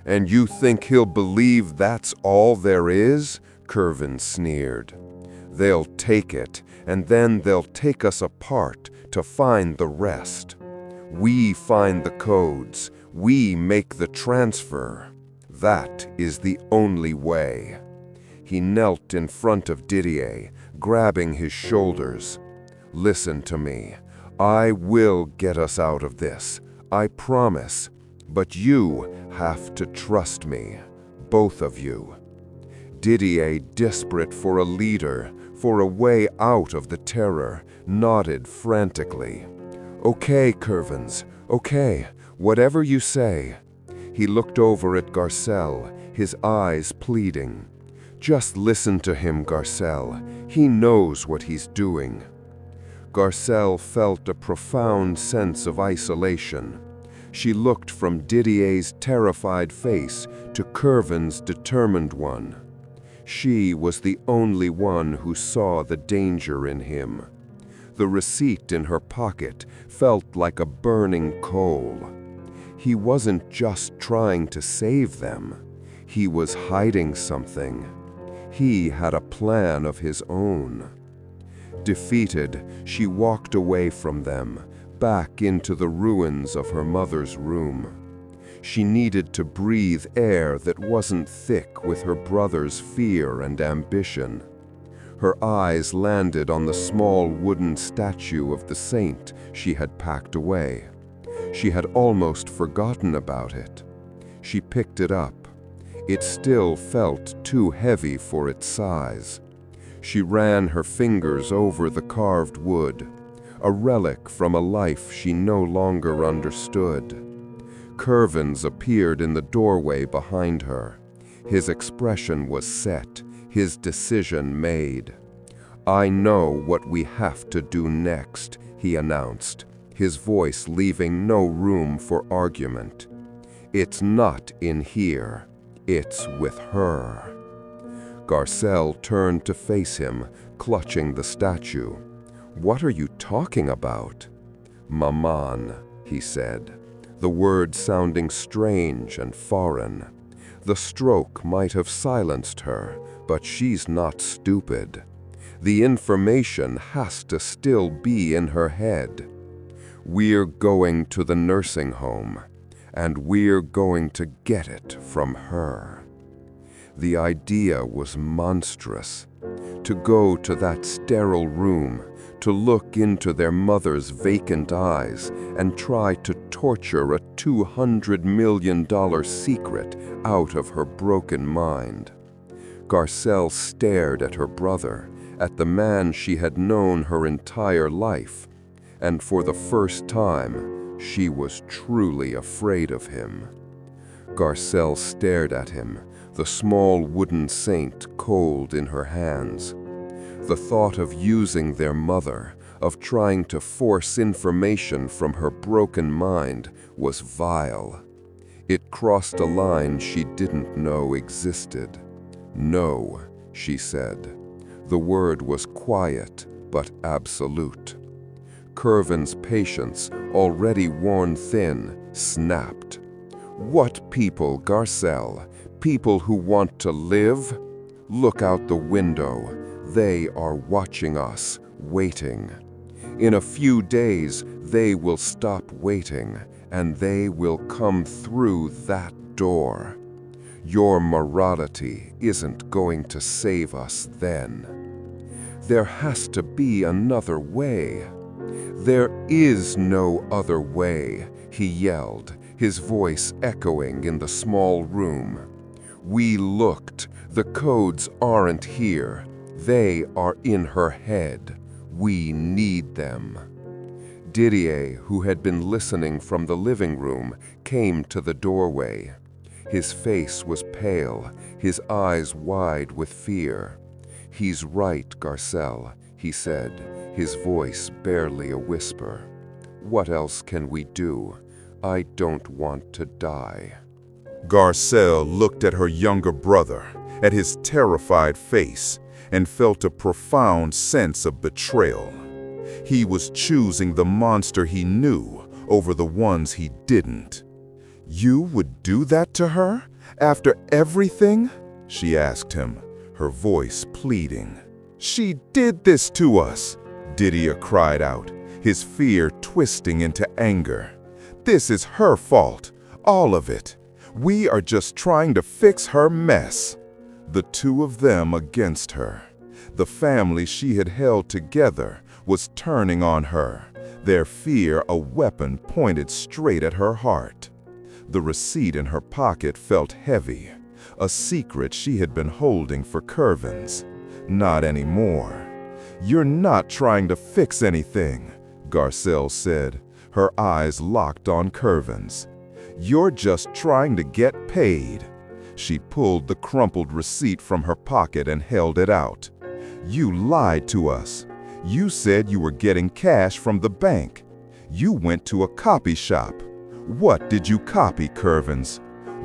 "And you think he'll believe that's all there is?" Kervin sneered. "They'll take it, and then they'll take us apart to find the rest. We find the codes, we make the transfer. That is the only way." He knelt in front of Didier, grabbing his shoulders. "Listen to me. I will get us out of this. I promise. But you have to trust me. Both of you." Didier, desperate for a leader, for a way out of the terror, nodded frantically. "Okay, Kervins. Okay. Whatever you say." He looked over at Garcelle, his eyes pleading. "Just listen to him, Garcelle. He knows what he's doing." Garcelle felt a profound sense of isolation. She looked from Didier's terrified face to Kervin's determined one. She was the only one who saw the danger in him. The receipt in her pocket felt like a burning coal. He wasn't just trying to save them. He was hiding something. He had a plan of his own. Defeated, she walked away from them, back into the ruins of her mother's room. She needed to breathe air that wasn't thick with her brother's fear and ambition. Her eyes landed on the small wooden statue of the saint she had packed away. She had almost forgotten about it. She picked it up. It still felt too heavy for its size. She ran her fingers over the carved wood, a relic from a life she no longer understood. Kervins appeared in the doorway behind her. His expression was set, his decision made. "I know what we have to do next," he announced, his voice leaving no room for argument. "It's not in here. It's with her." Garcelle turned to face him, clutching the statue. "What are you talking about?" "Maman," he said, the word sounding strange and foreign. The stroke might have silenced her, but she's not stupid. The information has to still be in her head. "We're going to the nursing home, and we're going to get it from her." The idea was monstrous. To go to that sterile room, to look into their mother's vacant eyes and try to torture a $200 million secret out of her broken mind. Garcelle stared at her brother, at the man she had known her entire life, and for the first time, she was truly afraid of him. Garcelle stared at him, the small wooden saint cold in her hands. The thought of using their mother, of trying to force information from her broken mind, was vile. It crossed a line she didn't know existed. "No," she said. The word was quiet, but absolute. Kervin's patience, already worn thin, snapped. "What people, Garcelle? People who want to live? Look out the window. They are watching us, waiting. In a few days, they will stop waiting, and they will come through that door. Your morality isn't going to save us then. There has to be another way." "There is no other way," he yelled, his voice echoing in the small room. "We looked. The codes aren't here. They are in her head. We need them." Didier, who had been listening from the living room, came to the doorway. His face was pale, his eyes wide with fear. "He's right, Garcelle," he said, his voice barely a whisper. "What else can we do? I don't want to die." Garcelle looked at her younger brother, at his terrified face, and felt a profound sense of betrayal. He was choosing the monster he knew over the ones he didn't. "You would do that to her? After everything?" she asked him, her voice pleading. "She did this to us," Didier cried out, his fear twisting into anger. "This is her fault, all of it. We are just trying to fix her mess." The two of them against her. The family she had held together was turning on her, their fear a weapon pointed straight at her heart. The receipt in her pocket felt heavy, a secret she had been holding for Curvins. Not anymore. "You're not trying to fix anything," Garcelle said, her eyes locked on Curvins. "You're just trying to get paid." She pulled the crumpled receipt from her pocket and held it out. "You lied to us. You said you were getting cash from the bank. You went to a copy shop. What did you copy, Curvins?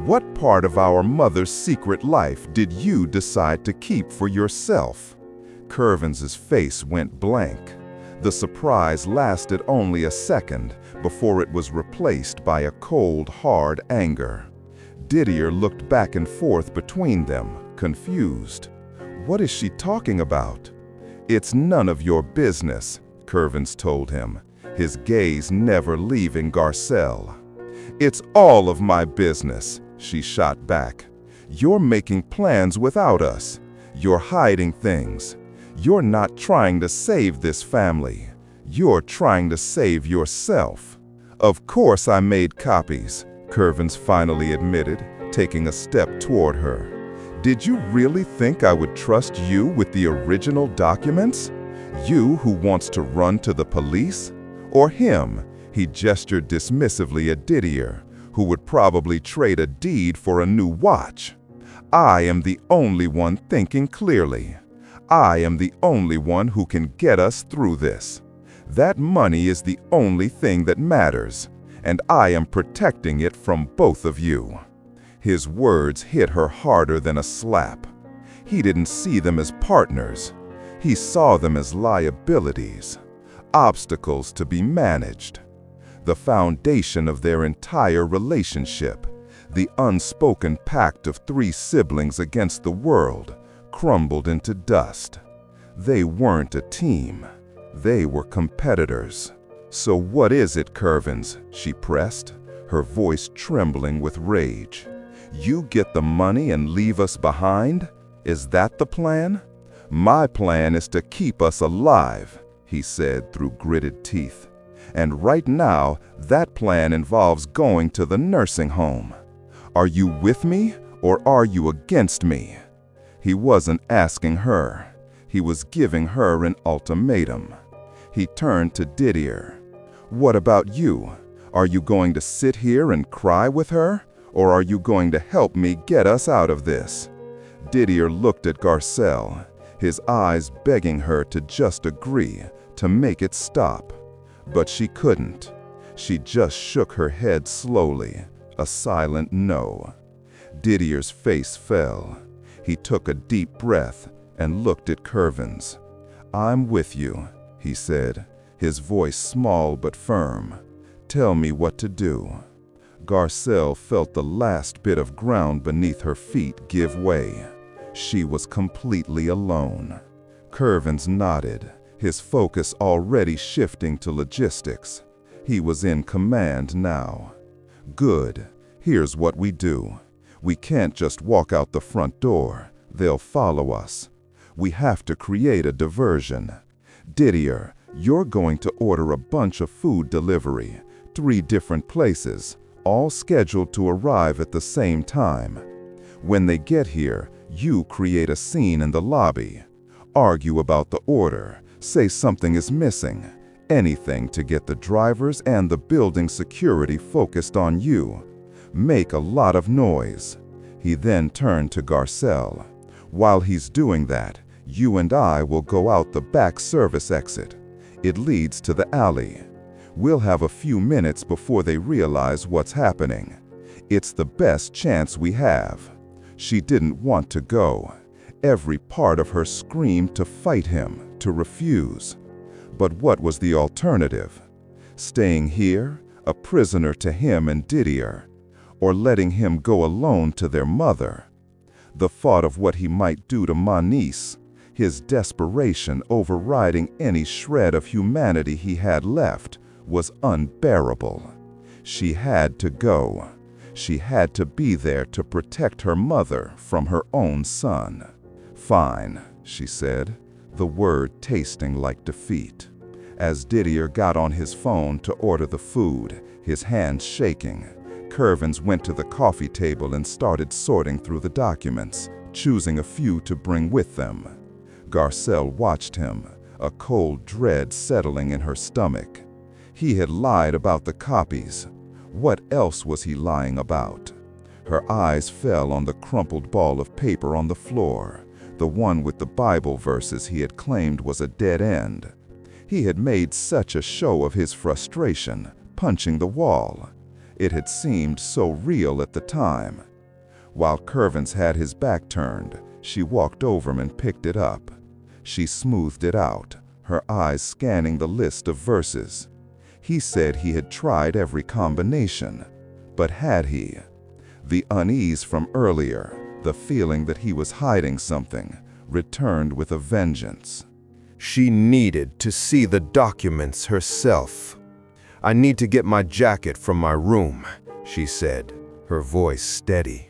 What part of our mother's secret life did you decide to keep for yourself?" Curvins's face went blank. The surprise lasted only a second before it was replaced by a cold, hard anger. Didier looked back and forth between them, confused. "What is she talking about?" "It's none of your business," Curvins told him, his gaze never leaving Garcelle. "It's all of my business," she shot back. "You're making plans without us. You're hiding things. You're not trying to save this family. You're trying to save yourself." "Of course I made copies," Curvins finally admitted, taking a step toward her. "Did you really think I would trust you with the original documents? You who wants to run to the police? Or him?" He gestured dismissively at Didier, who would probably trade a deed for a new watch. "I am the only one thinking clearly. I am the only one who can get us through this. That money is the only thing that matters, and I am protecting it from both of you." His words hit her harder than a slap. He didn't see them as partners. He saw them as liabilities, obstacles to be managed. The foundation of their entire relationship, the unspoken pact of three siblings against the world, crumbled into dust. They weren't a team. They were competitors. "So what is it, Curvins?" she pressed, her voice trembling with rage. "You get the money and leave us behind? Is that the plan?" "My plan is to keep us alive," he said through gritted teeth. "And right now, that plan involves going to the nursing home. Are you with me or are you against me?" He wasn't asking her. He was giving her an ultimatum. He turned to Didier. "What about you? Are you going to sit here and cry with her? Or are you going to help me get us out of this?" Didier looked at Garcelle, his eyes begging her to just agree, to make it stop. But she couldn't. She just shook her head slowly, a silent no. Didier's face fell. He took a deep breath and looked at Curvins. "I'm with you," he said, his voice small but firm. "Tell me what to do." Garcelle felt the last bit of ground beneath her feet give way. She was completely alone. Curvins nodded, his focus already shifting to logistics. He was in command now. "Good. Here's what we do. We can't just walk out the front door. They'll follow us. We have to create a diversion. Didier, you're going to order a bunch of food delivery, 3 different places, all scheduled to arrive at the same time. When they get here, you create a scene in the lobby. Argue about the order, say something is missing, anything to get the drivers and the building security focused on you. Make a lot of noise." He then turned to Garcelle. "While he's doing that, you and I will go out the back service exit. It leads to the alley. We'll have a few minutes before they realize what's happening. It's the best chance we have." She didn't want to go. Every part of her screamed to fight him, to refuse. But what was the alternative? Staying here, a prisoner to him and Didier, or letting him go alone to their mother? The thought of what he might do to ma niece, his desperation overriding any shred of humanity he had left, was unbearable. She had to go. She had to be there to protect her mother from her own son. "Fine," she said, the word tasting like defeat. As Didier got on his phone to order the food, his hands shaking, Curvins went to the coffee table and started sorting through the documents, choosing a few to bring with them. Garcelle watched him, a cold dread settling in her stomach. He had lied about the copies. What else was he lying about? Her eyes fell on the crumpled ball of paper on the floor, the one with the Bible verses he had claimed was a dead end. He had made such a show of his frustration, punching the wall. It had seemed so real at the time. While Curvins had his back turned, she walked over him and picked it up. She smoothed it out, her eyes scanning the list of verses. He said he had tried every combination. But had he? The unease from earlier, the feeling that he was hiding something, returned with a vengeance. She needed to see the documents herself. "I need to get my jacket from my room," she said, her voice steady.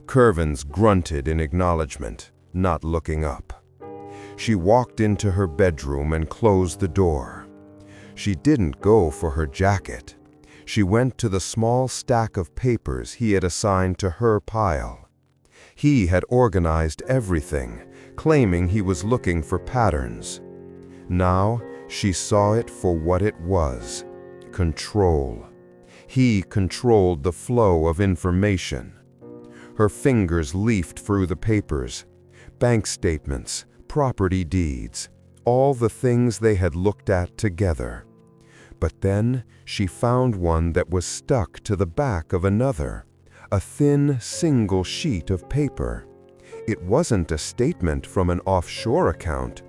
Curvins grunted in acknowledgement, not looking up. She walked into her bedroom and closed the door. She didn't go for her jacket. She went to the small stack of papers he had assigned to her pile. He had organized everything, claiming he was looking for patterns. Now she saw it for what it was: control. He controlled the flow of information. Her fingers leafed through the papers, bank statements, property deeds, all the things they had looked at together. But then she found one that was stuck to the back of another, a thin single sheet of paper. It wasn't a statement from an offshore account.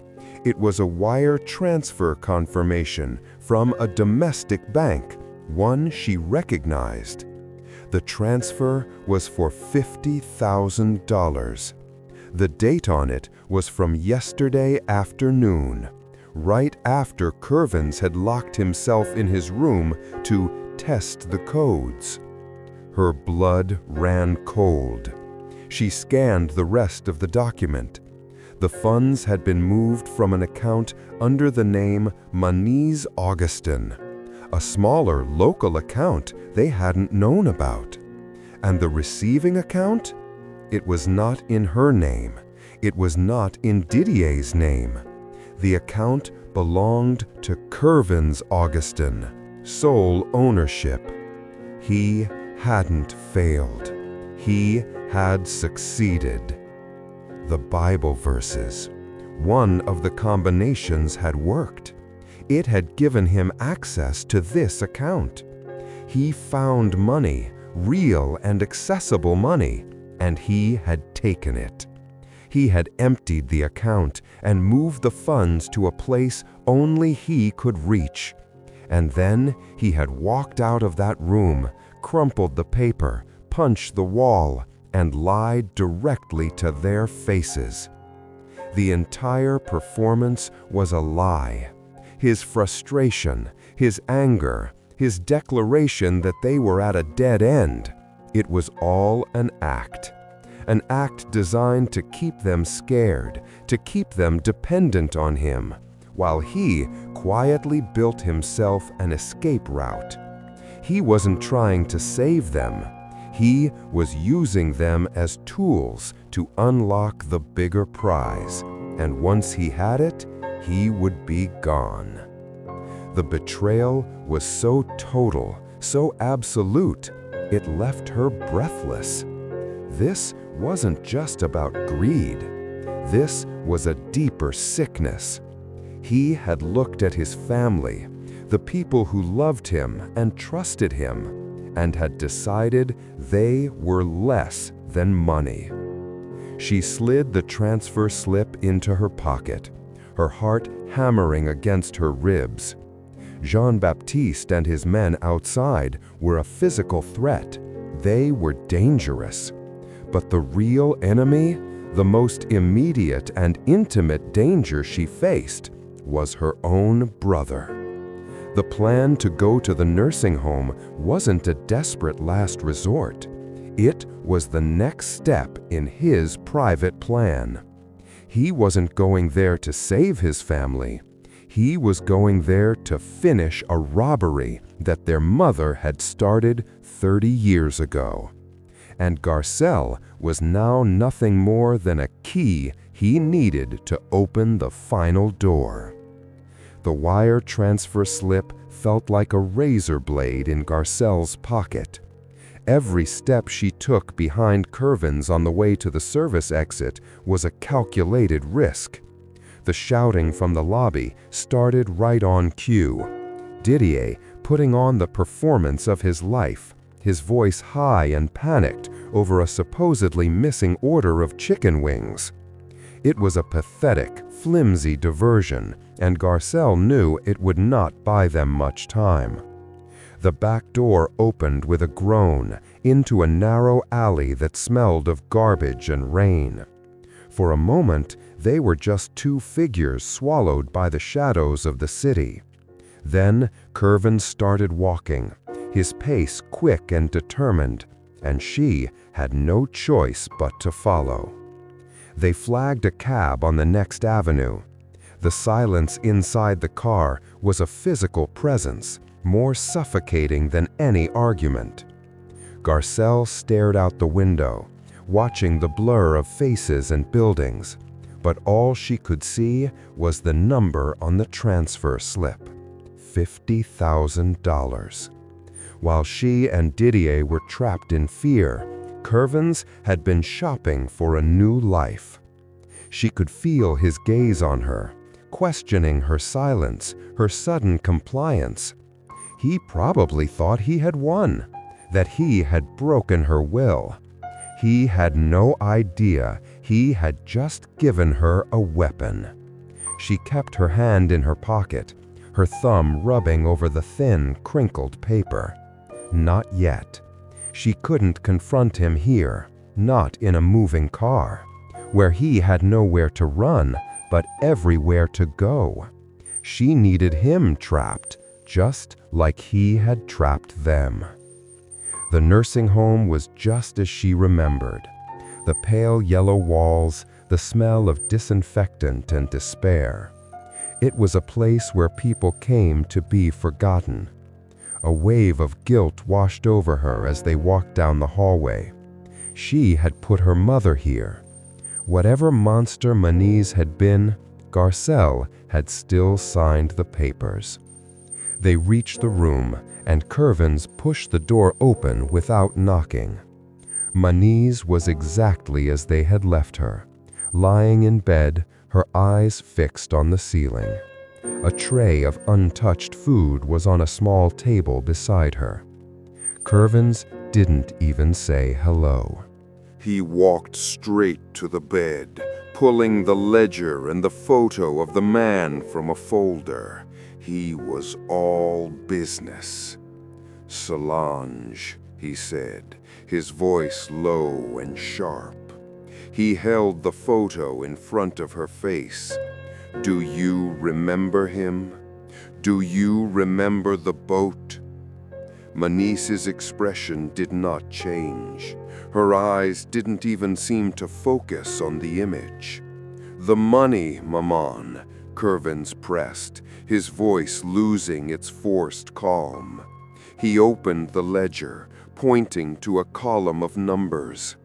It was a wire transfer confirmation from a domestic bank, one she recognized. The transfer was for $50,000. The date on it was from yesterday afternoon, right after Curvins had locked himself in his room to test the codes. Her blood ran cold. She scanned the rest of the document. The funds had been moved from an account under the name Manise Augustin, a smaller local account they hadn't known about. And the receiving account? It was not in her name. It was not in Didier's name. The account belonged to Curvins Augustin, sole ownership. He hadn't failed. He had succeeded. The Bible verses. One of the combinations had worked. It had given him access to this account. He found money, real and accessible money, and he had taken it. He had emptied the account and moved the funds to a place only he could reach. And then he had walked out of that room, crumpled the paper, punched the wall, and lied directly to their faces. The entire performance was a lie. His frustration, his anger, his declaration that they were at a dead end, it was all an act designed to keep them scared, to keep them dependent on him, while he quietly built himself an escape route. He wasn't trying to save them. He was using them as tools to unlock the bigger prize, and once he had it, he would be gone. The betrayal was so total, so absolute, it left her breathless. This wasn't just about greed. This was a deeper sickness. He had looked at his family, the people who loved him and trusted him, and had decided they were less than money. She slid the transfer slip into her pocket, her heart hammering against her ribs. Jean-Baptiste and his men outside were a physical threat. They were dangerous. But the real enemy, the most immediate and intimate danger she faced, was her own brother. The plan to go to the nursing home wasn't a desperate last resort. It was the next step in his private plan. He wasn't going there to save his family. He was going there to finish a robbery that their mother had started 30 years ago. And Garcelle was now nothing more than a key he needed to open the final door. The wire transfer slip felt like a razor blade in Garcelle's pocket. Every step she took behind Curvins on the way to the service exit was a calculated risk. The shouting from the lobby started right on cue. Didier putting on the performance of his life, his voice high and panicked over a supposedly missing order of chicken wings. It was a pathetic, flimsy diversion, and Garcelle knew it would not buy them much time. The back door opened with a groan into a narrow alley that smelled of garbage and rain. For a moment, they were just two figures swallowed by the shadows of the city. Then Curvin started walking, his pace quick and determined, and she had no choice but to follow. They flagged a cab on the next avenue. The silence inside the car was a physical presence, more suffocating than any argument. Garcelle stared out the window, watching the blur of faces and buildings, but all she could see was the number on the transfer slip: $50,000. While she and Didier were trapped in fear, Curvins had been shopping for a new life. She could feel his gaze on her, questioning her silence, her sudden compliance. He probably thought he had won, that he had broken her will. He had no idea he had just given her a weapon. She kept her hand in her pocket, her thumb rubbing over the thin, crinkled paper. Not yet. She couldn't confront him here, not in a moving car, where he had nowhere to run, but everywhere to go. She needed him trapped, just like he had trapped them. The nursing home was just as she remembered. The pale yellow walls, the smell of disinfectant and despair. It was a place where people came to be forgotten. A wave of guilt washed over her as they walked down the hallway. She had put her mother here. Whatever monster Manise had been, Garcelle had still signed the papers. They reached the room, and Curvins pushed the door open without knocking. Manise was exactly as they had left her, lying in bed, her eyes fixed on the ceiling. A tray of untouched food was on a small table beside her. Curvins didn't even say hello. He walked straight to the bed, pulling the ledger and the photo of the man from a folder. He was all business. "Solange," he said, his voice low and sharp. He held the photo in front of her face. "Do you remember him? Do you remember the boat?" Manise's expression did not change. Her eyes didn't even seem to focus on the image. "The money, Maman," Curvins pressed, his voice losing its forced calm. He opened the ledger, pointing to a column of numbers.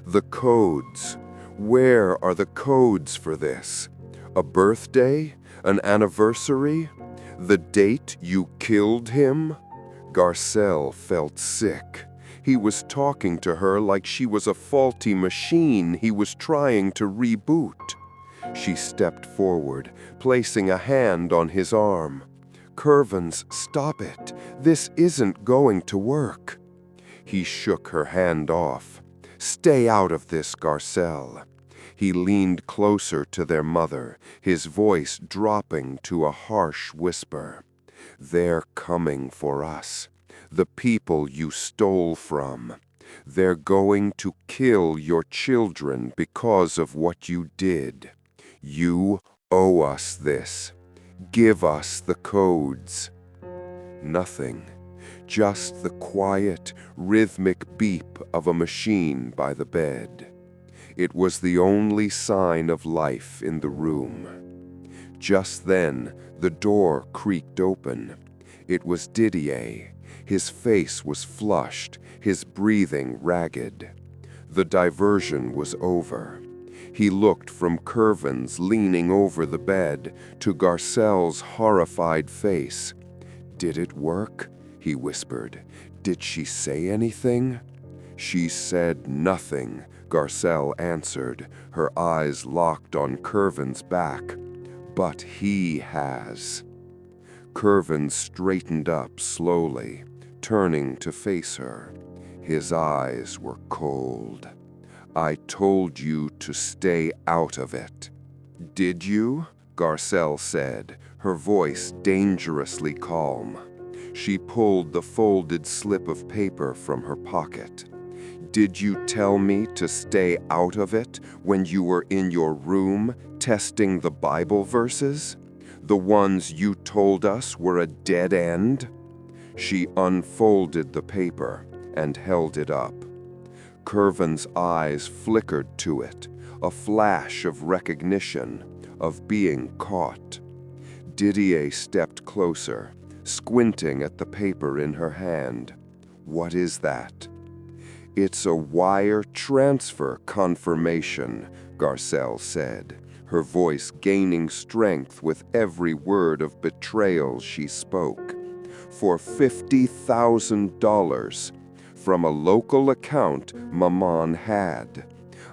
"The codes. Where are the codes for this? A birthday? An anniversary? The date you killed him? Garcelle felt sick. He was talking to her like she was a faulty machine he was trying to reboot. She stepped forward, placing a hand on his arm. "Curvins, stop it. This isn't going to work." He shook her hand off. "Stay out of this, Garcelle." He leaned closer to their mother, his voice dropping to a harsh whisper. "They're coming for us. The people you stole from. They're going to kill your children because of what you did. You owe us this. Give us the codes." Nothing. Just the quiet, rhythmic beep of a machine by the bed. It was the only sign of life in the room. Just then, the door creaked open. It was Didier. His face was flushed, his breathing ragged. The diversion was over. He looked from Curvins leaning over the bed to Garcelle's horrified face. "Did it work?" he whispered. "Did she say anything?" "She said nothing," Garcelle answered, her eyes locked on Curvin's back. "But he has." Curvin straightened up slowly, turning to face her. His eyes were cold. "I told you to stay out of it." "Did you?" Garcelle said, her voice dangerously calm. She pulled the folded slip of paper from her pocket. "Did you tell me to stay out of it when you were in your room testing the Bible verses? The ones you told us were a dead end?" She unfolded the paper and held it up. Curvin's eyes flickered to it, a flash of recognition, of being caught. Didier stepped closer, squinting at the paper in her hand. "What is that?" "It's a wire transfer confirmation," Garcelle said, her voice gaining strength with every word of betrayal she spoke. "For $50,000 from a local account Maman had.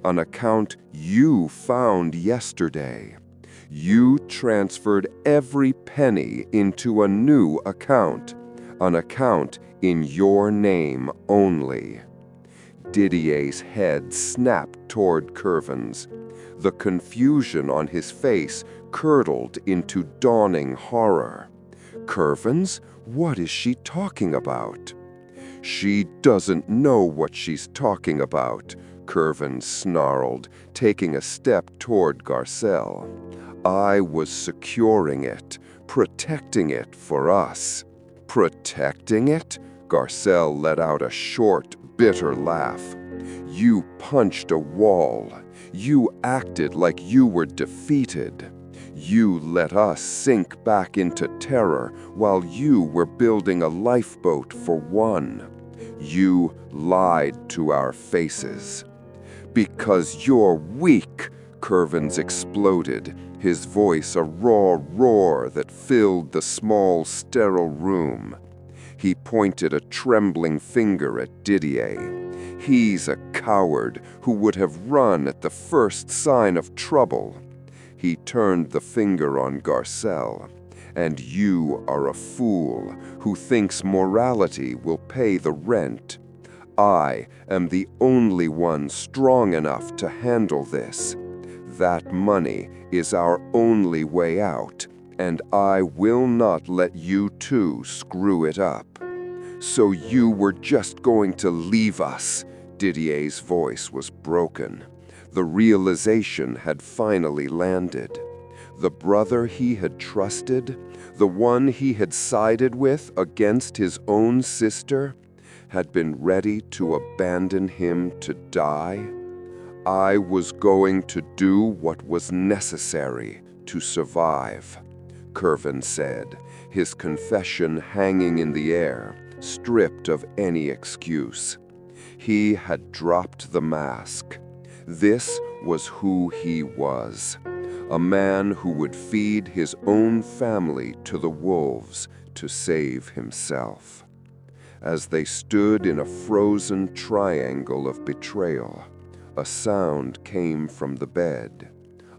An account you found yesterday. You transferred every penny into a new account, an account in your name only." Didier's head snapped toward Curvin's. The confusion on his face curdled into dawning horror. "Curvins, what is she talking about?" "She doesn't know what she's talking about," Curvin snarled, taking a step toward Garcelle. "I was securing it, protecting it for us." "Protecting it?" Garcelle let out a short, bitter laugh. "You punched a wall. You acted like you were defeated. You let us sink back into terror while you were building a lifeboat for one. You lied to our faces." "Because you're weak," Curvins exploded, his voice a raw roar that filled the small, sterile room. He pointed a trembling finger at Didier. "He's a coward who would have run at the first sign of trouble." He turned the finger on Garcelle. "And you are a fool who thinks morality will pay the rent. I am the only one strong enough to handle this. That money is our only way out, and I will not let you two screw it up." "So you were just going to leave us?" Didier's voice was broken. The realization had finally landed. The brother he had trusted, the one he had sided with against his own sister, had been ready to abandon him to die. "I was going to do what was necessary to survive," Curvin said, his confession hanging in the air, stripped of any excuse. He had dropped the mask. This was who he was. a man who would feed his own family to the wolves to save himself. As they stood in a frozen triangle of betrayal, a sound came from the bed,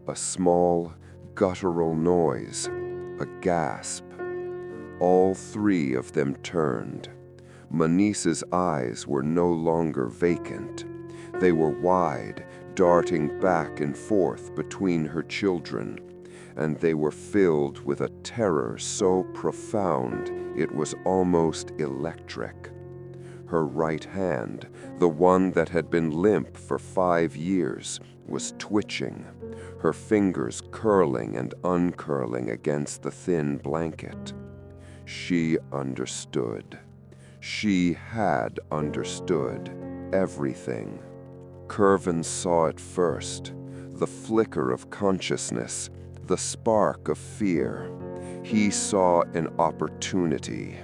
a small, guttural noise, a gasp. All three of them turned. Manice's eyes were no longer vacant. They were wide, darting back and forth between her children, and they were filled with a terror so profound it was almost electric. Her right hand, the one that had been limp for 5 years, was twitching, her fingers curling and uncurling against the thin blanket. She understood. She had understood everything. Curvin saw it first, the flicker of consciousness, the spark of fear. He saw an opportunity.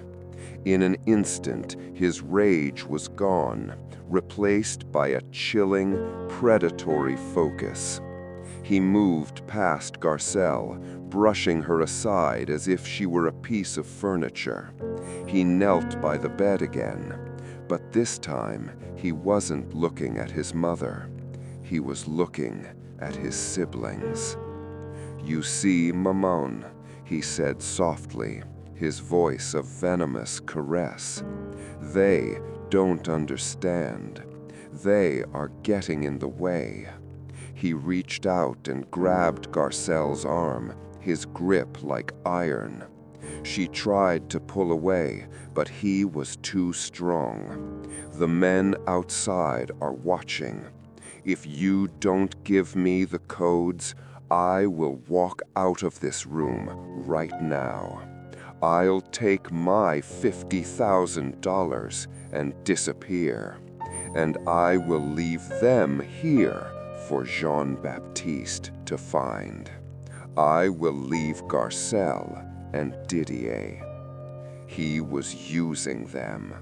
In an instant, his rage was gone, replaced by a chilling, predatory focus. He moved past Garcelle, brushing her aside as if she were a piece of furniture. He knelt by the bed again, but this time he wasn't looking at his mother. He was looking at his siblings. "You see, Maman," he said softly, his voice a venomous caress. "They don't understand. They are getting in the way." He reached out and grabbed Garcelle's arm, his grip like iron. She tried to pull away, but he was too strong. "The men outside are watching. If you don't give me the codes, I will walk out of this room right now. I'll take my $50,000 and disappear, and I will leave them here for Jean-Baptiste to find. I will leave Garcelle and Didier." He was using them.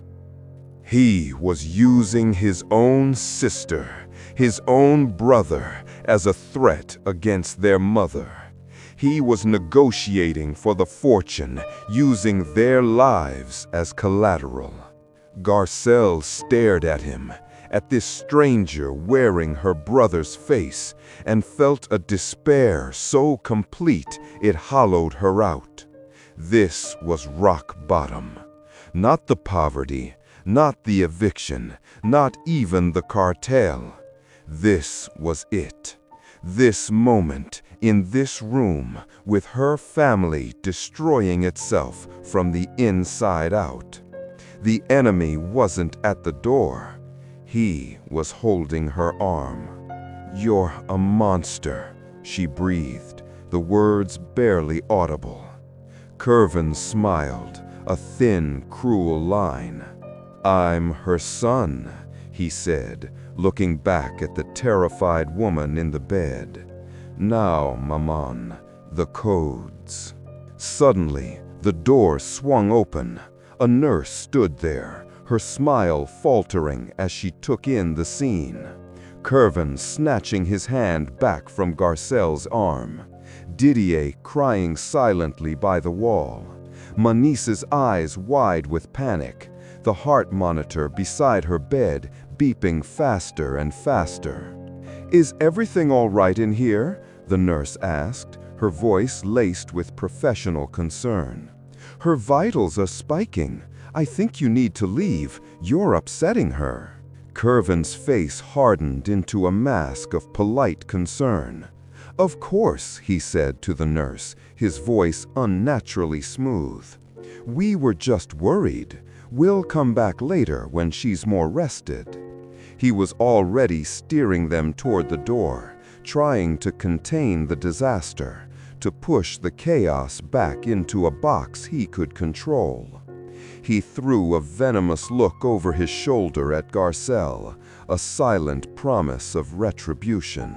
He was using his own sister, his own brother, as a threat against their mother. He was negotiating for the fortune, using their lives as collateral. Garcelle stared at him, at this stranger wearing her brother's face, and felt a despair so complete it hollowed her out. This was rock bottom. Not the poverty, not the eviction, not even the cartel. This was it. This moment, in this room, with her family destroying itself from the inside out. The enemy wasn't at the door. He was holding her arm. "You're a monster," she breathed, the words barely audible. Curvin smiled, a thin, cruel line. "I'm her son," he said, looking back at the terrified woman in the bed. "Now, Maman, the codes." Suddenly, the door swung open. A nurse stood there, her smile faltering as she took in the scene. Curvin snatching his hand back from Garcelle's arm. Didier crying silently by the wall. Manice's eyes wide with panic. The heart monitor beside her bed beeping faster and faster. "Is everything all right in here?" the nurse asked, her voice laced with professional concern. "Her vitals are spiking. I think you need to leave. You're upsetting her." Curvin's face hardened into a mask of polite concern. "Of course," he said to the nurse, his voice unnaturally smooth. "We were just worried. We'll come back later when she's more rested." He was already steering them toward the door, trying to contain the disaster, to push the chaos back into a box he could control. He threw a venomous look over his shoulder at Garcelle, a silent promise of retribution.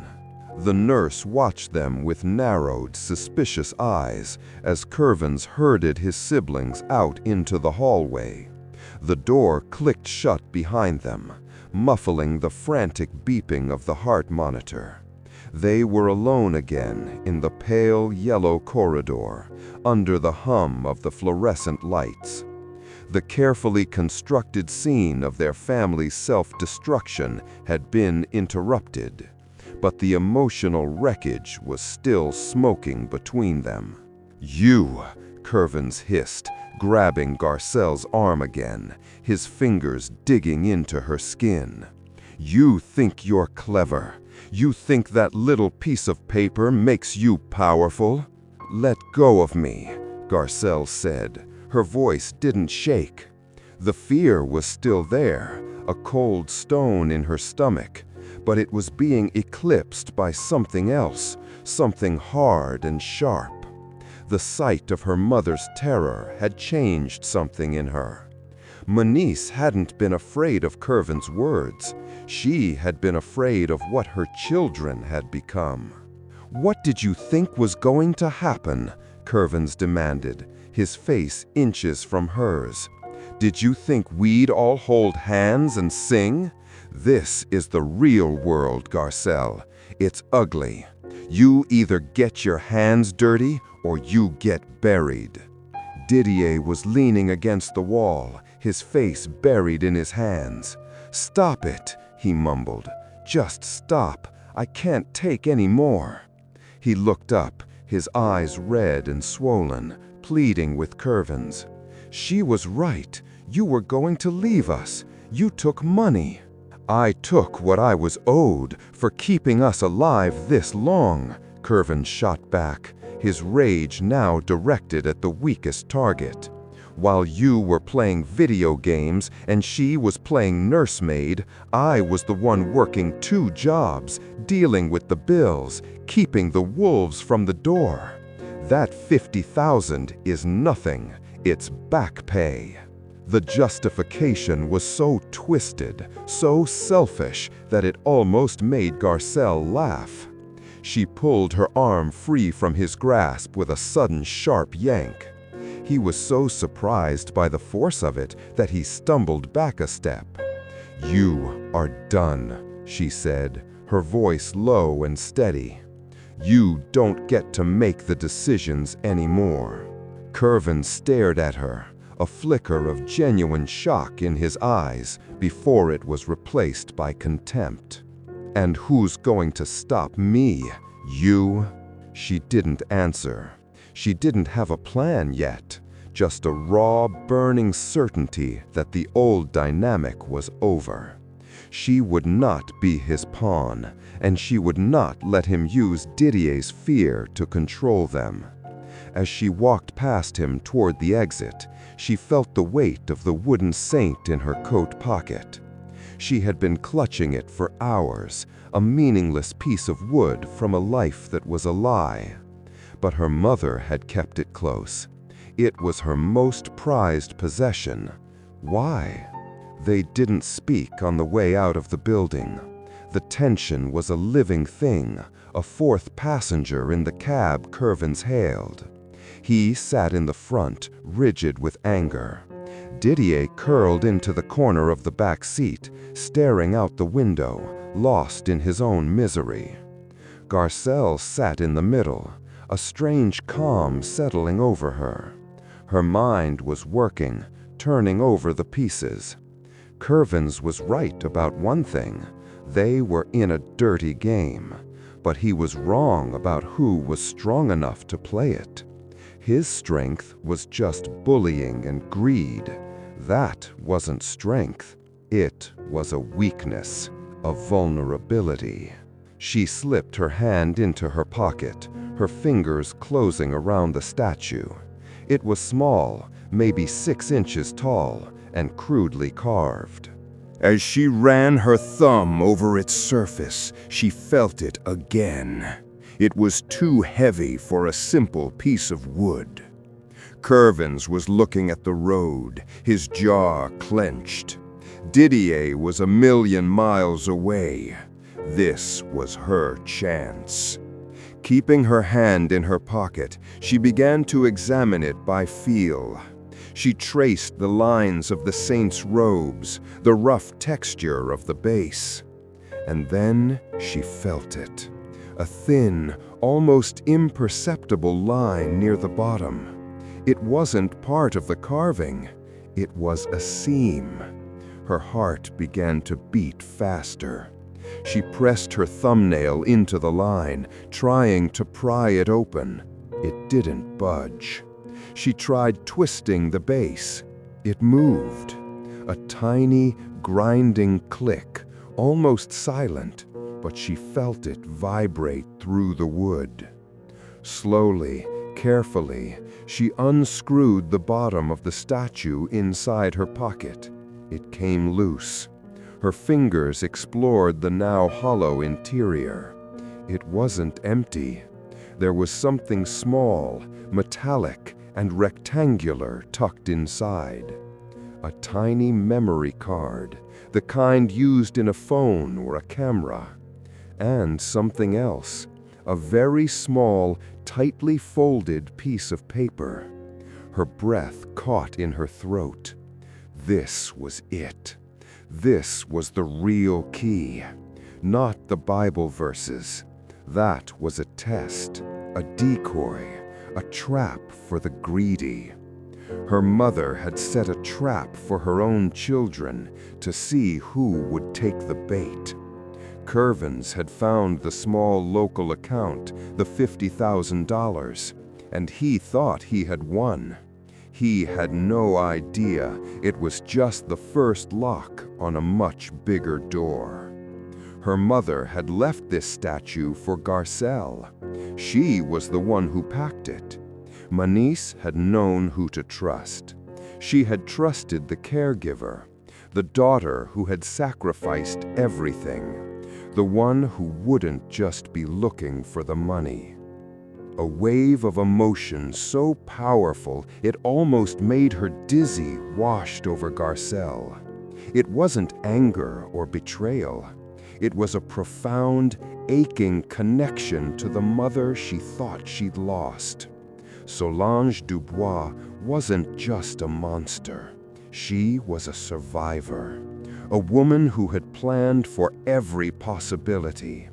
The nurse watched them with narrowed, suspicious eyes as Curvins herded his siblings out into the hallway. The door clicked shut behind them, muffling the frantic beeping of the heart monitor. They were alone again in the pale yellow corridor, under the hum of the fluorescent lights. The carefully constructed scene of their family's self-destruction had been interrupted, but the emotional wreckage was still smoking between them. "You," Curvins hissed, grabbing Garcelle's arm again, his fingers digging into her skin. "You think you're clever. You think that little piece of paper makes you powerful?" "Let go of me," Garcelle said. Her voice didn't shake. The fear was still there, a cold stone in her stomach, but it was being eclipsed by something else, something hard and sharp. The sight of her mother's terror had changed something in her. Monice hadn't been afraid of Curvin's words. She had been afraid of what her children had become. "What did you think was going to happen?" Curvins demanded, his face inches from hers. "Did you think we'd all hold hands and sing? This is the real world, Garcelle. It's ugly. You either get your hands dirty or you get buried." Didier was leaning against the wall, his face buried in his hands. "Stop it," he mumbled. "Just stop. I can't take any more." He looked up, his eyes red and swollen, pleading with Curvins. "She was right. You were going to leave us. You took money." "I took what I was owed for keeping us alive this long," Curvin shot back, his rage now directed at the weakest target. "While you were playing video games and she was playing nursemaid, I was the one working 2 jobs, dealing with the bills, keeping the wolves from the door. That 50,000 is nothing. It's back pay." The justification was so twisted, so selfish, that it almost made Garcelle laugh. She pulled her arm free from his grasp with a sudden sharp yank. He was so surprised by the force of it that he stumbled back a step. "You are done," she said, her voice low and steady. "You don't get to make the decisions anymore." Curvin stared at her, a flicker of genuine shock in his eyes before it was replaced by contempt. "And who's going to stop me? You?" She didn't answer. She didn't have a plan yet, just a raw, burning certainty that the old dynamic was over. She would not be his pawn, and she would not let him use Didier's fear to control them. As she walked past him toward the exit, she felt the weight of the wooden saint in her coat pocket. She had been clutching it for hours, a meaningless piece of wood from a life that was a lie. But her mother had kept it close. It was her most prized possession. Why? They didn't speak on the way out of the building. The tension was a living thing, a fourth passenger in the cab Curvins hailed. He sat in the front, rigid with anger. Didier curled into the corner of the back seat, staring out the window, lost in his own misery. Garcelle sat in the middle, a strange calm settling over her. Her mind was working, turning over the pieces. Curvins was right about one thing. They were in a dirty game, but he was wrong about who was strong enough to play it. His strength was just bullying and greed. That wasn't strength. It was a weakness, a vulnerability. She slipped her hand into her pocket, her fingers closing around the statue. It was small, maybe 6 inches tall, and crudely carved. As she ran her thumb over its surface, she felt it again. It was too heavy for a simple piece of wood. Curvins was looking at the road, his jaw clenched. Didier was 1,000,000 miles away. This was her chance. Keeping her hand in her pocket, she began to examine it by feel. She traced the lines of the saint's robes, the rough texture of the base. And then she felt it. a thin, almost imperceptible line near the bottom. It wasn't part of the carving. It was a seam. Her heart began to beat faster. She pressed her thumbnail into the line, trying to pry it open. It didn't budge. She tried twisting the base. It moved. A tiny, grinding click, almost silent, but she felt it vibrate through the wood. Slowly, carefully, she unscrewed the bottom of the statue inside her pocket. It came loose. Her fingers explored the now hollow interior. It wasn't empty. There was something small, metallic, and rectangular tucked inside. A tiny memory card, the kind used in a phone or a camera. And something else, a very small, tightly folded piece of paper. Her breath caught in her throat. This was it. This was the real key, not the Bible verses. That was a test, a decoy, a trap for the greedy. Her mother had set a trap for her own children to see who would take the bait. Curvins had found the small local account, the $50,000, and he thought he had won. He had no idea it was just the first lock on a much bigger door. Her mother had left this statue for Garcelle. She was the one who packed it. Manice had known who to trust. She had trusted the caregiver, the daughter who had sacrificed everything, the one who wouldn't just be looking for the money. A wave of emotion so powerful it almost made her dizzy washed over Garcelle. It wasn't anger or betrayal. It was a profound, aching connection to the mother she thought she'd lost. Solange Dubois wasn't just a monster. She was a survivor, a woman who had planned for every possibility,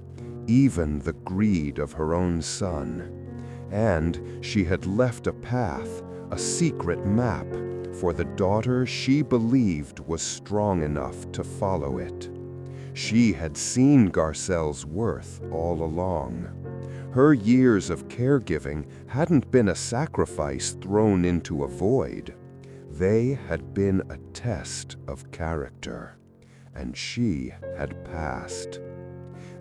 even the greed of her own son. And she had left a path, a secret map, for the daughter she believed was strong enough to follow it. She had seen Garcelle's worth all along. Her years of caregiving hadn't been a sacrifice thrown into a void. They had been a test of character, and she had passed.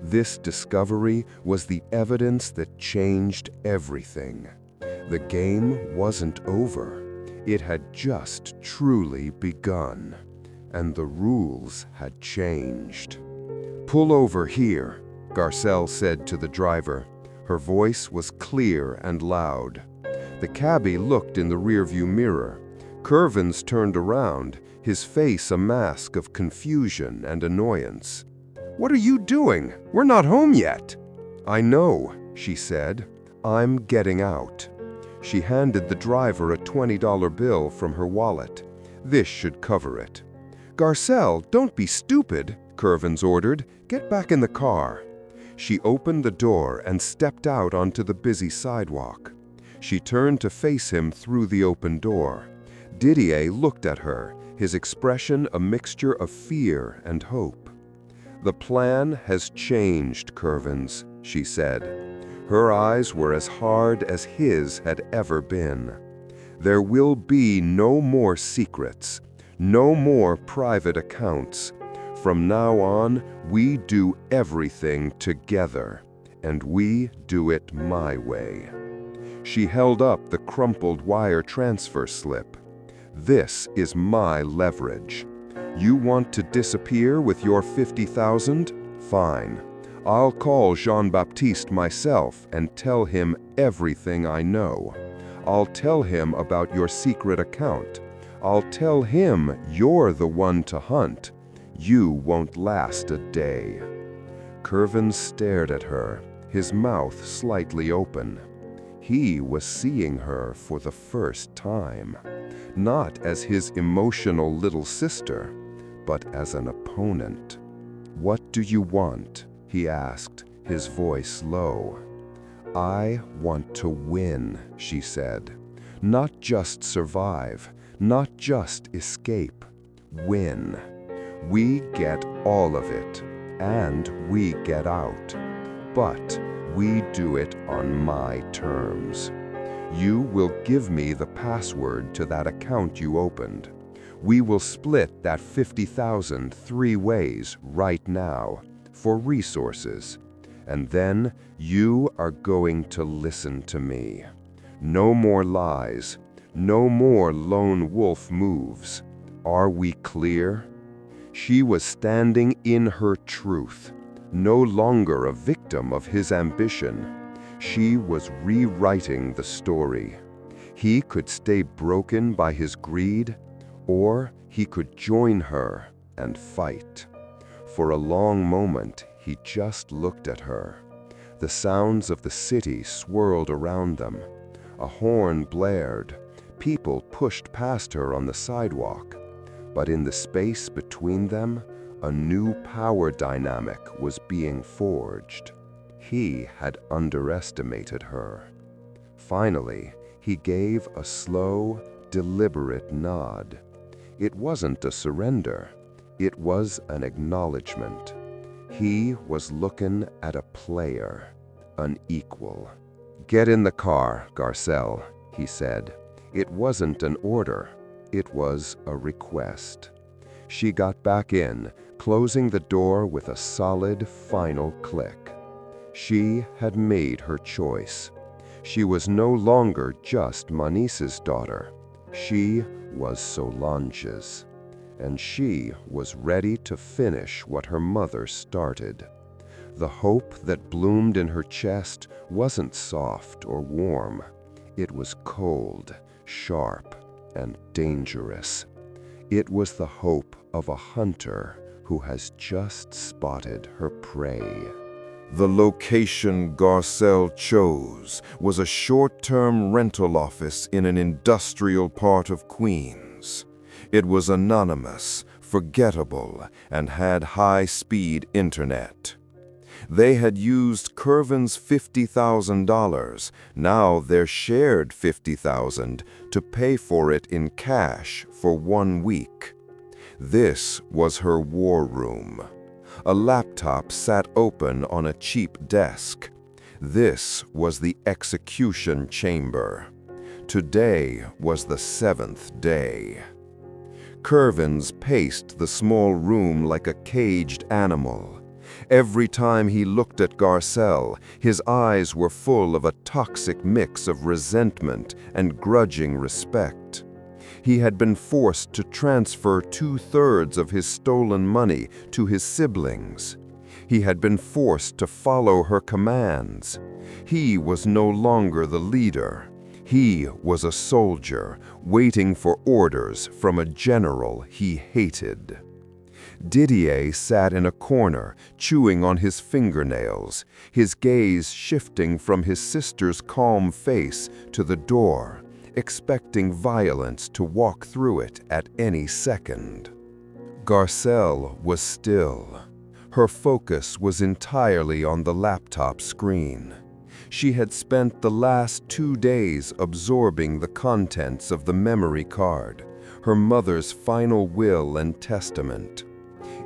This discovery was the evidence that changed everything. The game wasn't over. It had just truly begun, and the rules had changed. "Pull over here," Garcelle said to the driver. Her voice was clear and loud. The cabbie looked in the rearview mirror. Curvins turned around, his face a mask of confusion and annoyance. "What are you doing? We're not home yet." "I know," she said. "I'm getting out." She handed the driver a $20 bill from her wallet. "This should cover it." "Garcelle, don't be stupid," Curvins ordered. "Get back in the car." She opened the door and stepped out onto the busy sidewalk. She turned to face him through the open door. Didier looked at her, his expression a mixture of fear and hope. "The plan has changed, Curvins," she said. Her eyes were as hard as his had ever been. "There will be no more secrets, no more private accounts. From now on, we do everything together, and we do it my way." She held up the crumpled wire transfer slip. "This is my leverage. You want to disappear with your 50,000? Fine. I'll call Jean-Baptiste myself and tell him everything I know. I'll tell him about your secret account. I'll tell him you're the one to hunt. You won't last a day." Curvins stared at her, his mouth slightly open. He was seeing her for the first time, not as his emotional little sister, but as an opponent. "What do you want?" he asked, his voice low. "I want to win," she said. "Not just survive, not just escape. Win. We get all of it, and we get out. But we do it on my terms. You will give me the password to that account you opened. We will split that 50,000 three ways right now for resources. And then you are going to listen to me. No more lies, no more lone wolf moves. Are we clear?" She was standing in her truth, no longer a victim of his ambition. She was rewriting the story. He could stay broken by his greed, or he could join her and fight. For a long moment, he just looked at her. The sounds of the city swirled around them. A horn blared. People pushed past her on the sidewalk. But in the space between them, a new power dynamic was being forged. He had underestimated her. Finally, he gave a slow, deliberate nod. It wasn't a surrender. It was an acknowledgement. He was looking at a player, an equal. "Get in the car, Garcelle," he said. It wasn't an order. It was a request. She got back in, closing the door with a solid final click. She had made her choice. She was no longer just Manise's daughter. She was Solange's. And she was ready to finish what her mother started. The hope that bloomed in her chest wasn't soft or warm. It was cold, sharp, and dangerous. It was the hope of a hunter who has just spotted her prey. The location Garcelle chose was a short-term rental office in an industrial part of Queens. It was anonymous, forgettable, and had high-speed internet. They had used Kervin's $50,000, now their shared $50,000, to pay for it in cash for 1 week. This was her war room. A laptop sat open on a cheap desk. This was the execution chamber. Today was the 7th day. Kervins paced the small room like a caged animal. Every time he looked at Garcelle, his eyes were full of a toxic mix of resentment and grudging respect. He had been forced to transfer 2/3 of his stolen money to his siblings. He had been forced to follow her commands. He was no longer the leader. He was a soldier, waiting for orders from a general he hated. Didier sat in a corner, chewing on his fingernails, his gaze shifting from his sister's calm face to the door, expecting violence to walk through it at any second. Garcelle was still. Her focus was entirely on the laptop screen. She had spent the last 2 days absorbing the contents of the memory card, her mother's final will and testament.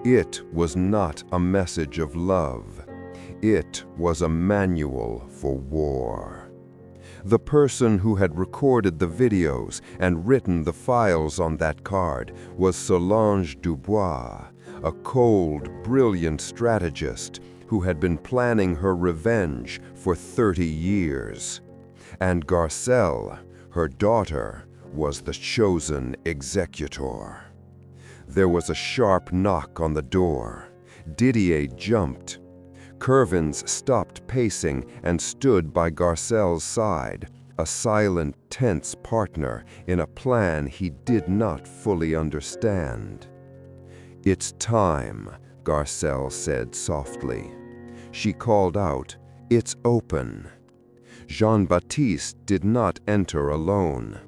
It was not a message of love. It was a manual for war. The person who had recorded the videos and written the files on that card was Solange Dubois, a cold, brilliant strategist who had been planning her revenge for 30 years. And Garcelle, her daughter, was the chosen executor. There was a sharp knock on the door. Didier jumped. Kervins stopped pacing and stood by Garcelle's side, a silent, tense partner in a plan he did not fully understand. "It's time," Garcelle said softly. She called out, "It's open." Jean-Baptiste did not enter alone.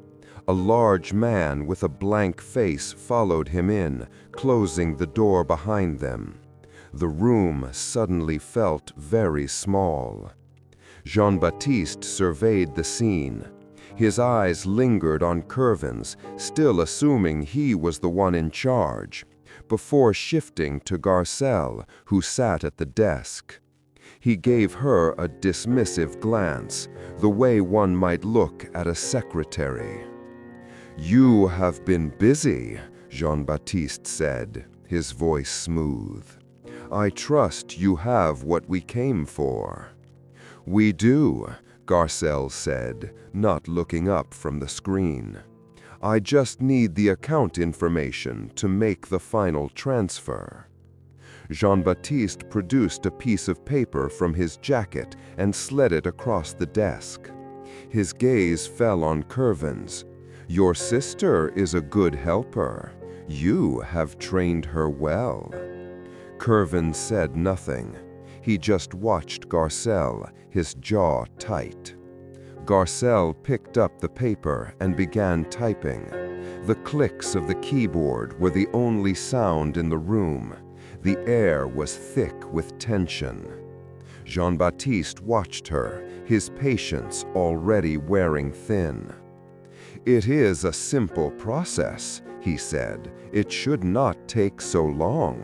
A large man with a blank face followed him in, closing the door behind them. The room suddenly felt very small. Jean-Baptiste surveyed the scene. His eyes lingered on Curvins, still assuming he was the one in charge, before shifting to Garcelle, who sat at the desk. He gave her a dismissive glance, the way one might look at a secretary. "You have been busy," Jean-Baptiste said, his voice smooth. "I trust you have what we came for." "We do," Garcelle said, not looking up from the screen. "I just need the account information to make the final transfer." Jean-Baptiste produced a piece of paper from his jacket and slid it across the desk. His gaze fell on Curvins. "Your sister is a good helper. You have trained her well." Curvins said nothing. He just watched Garcelle, his jaw tight. Garcelle picked up the paper and began typing. The clicks of the keyboard were the only sound in the room. The air was thick with tension. Jean-Baptiste watched her, his patience already wearing thin. "It is a simple process," he said. "It should not take so long."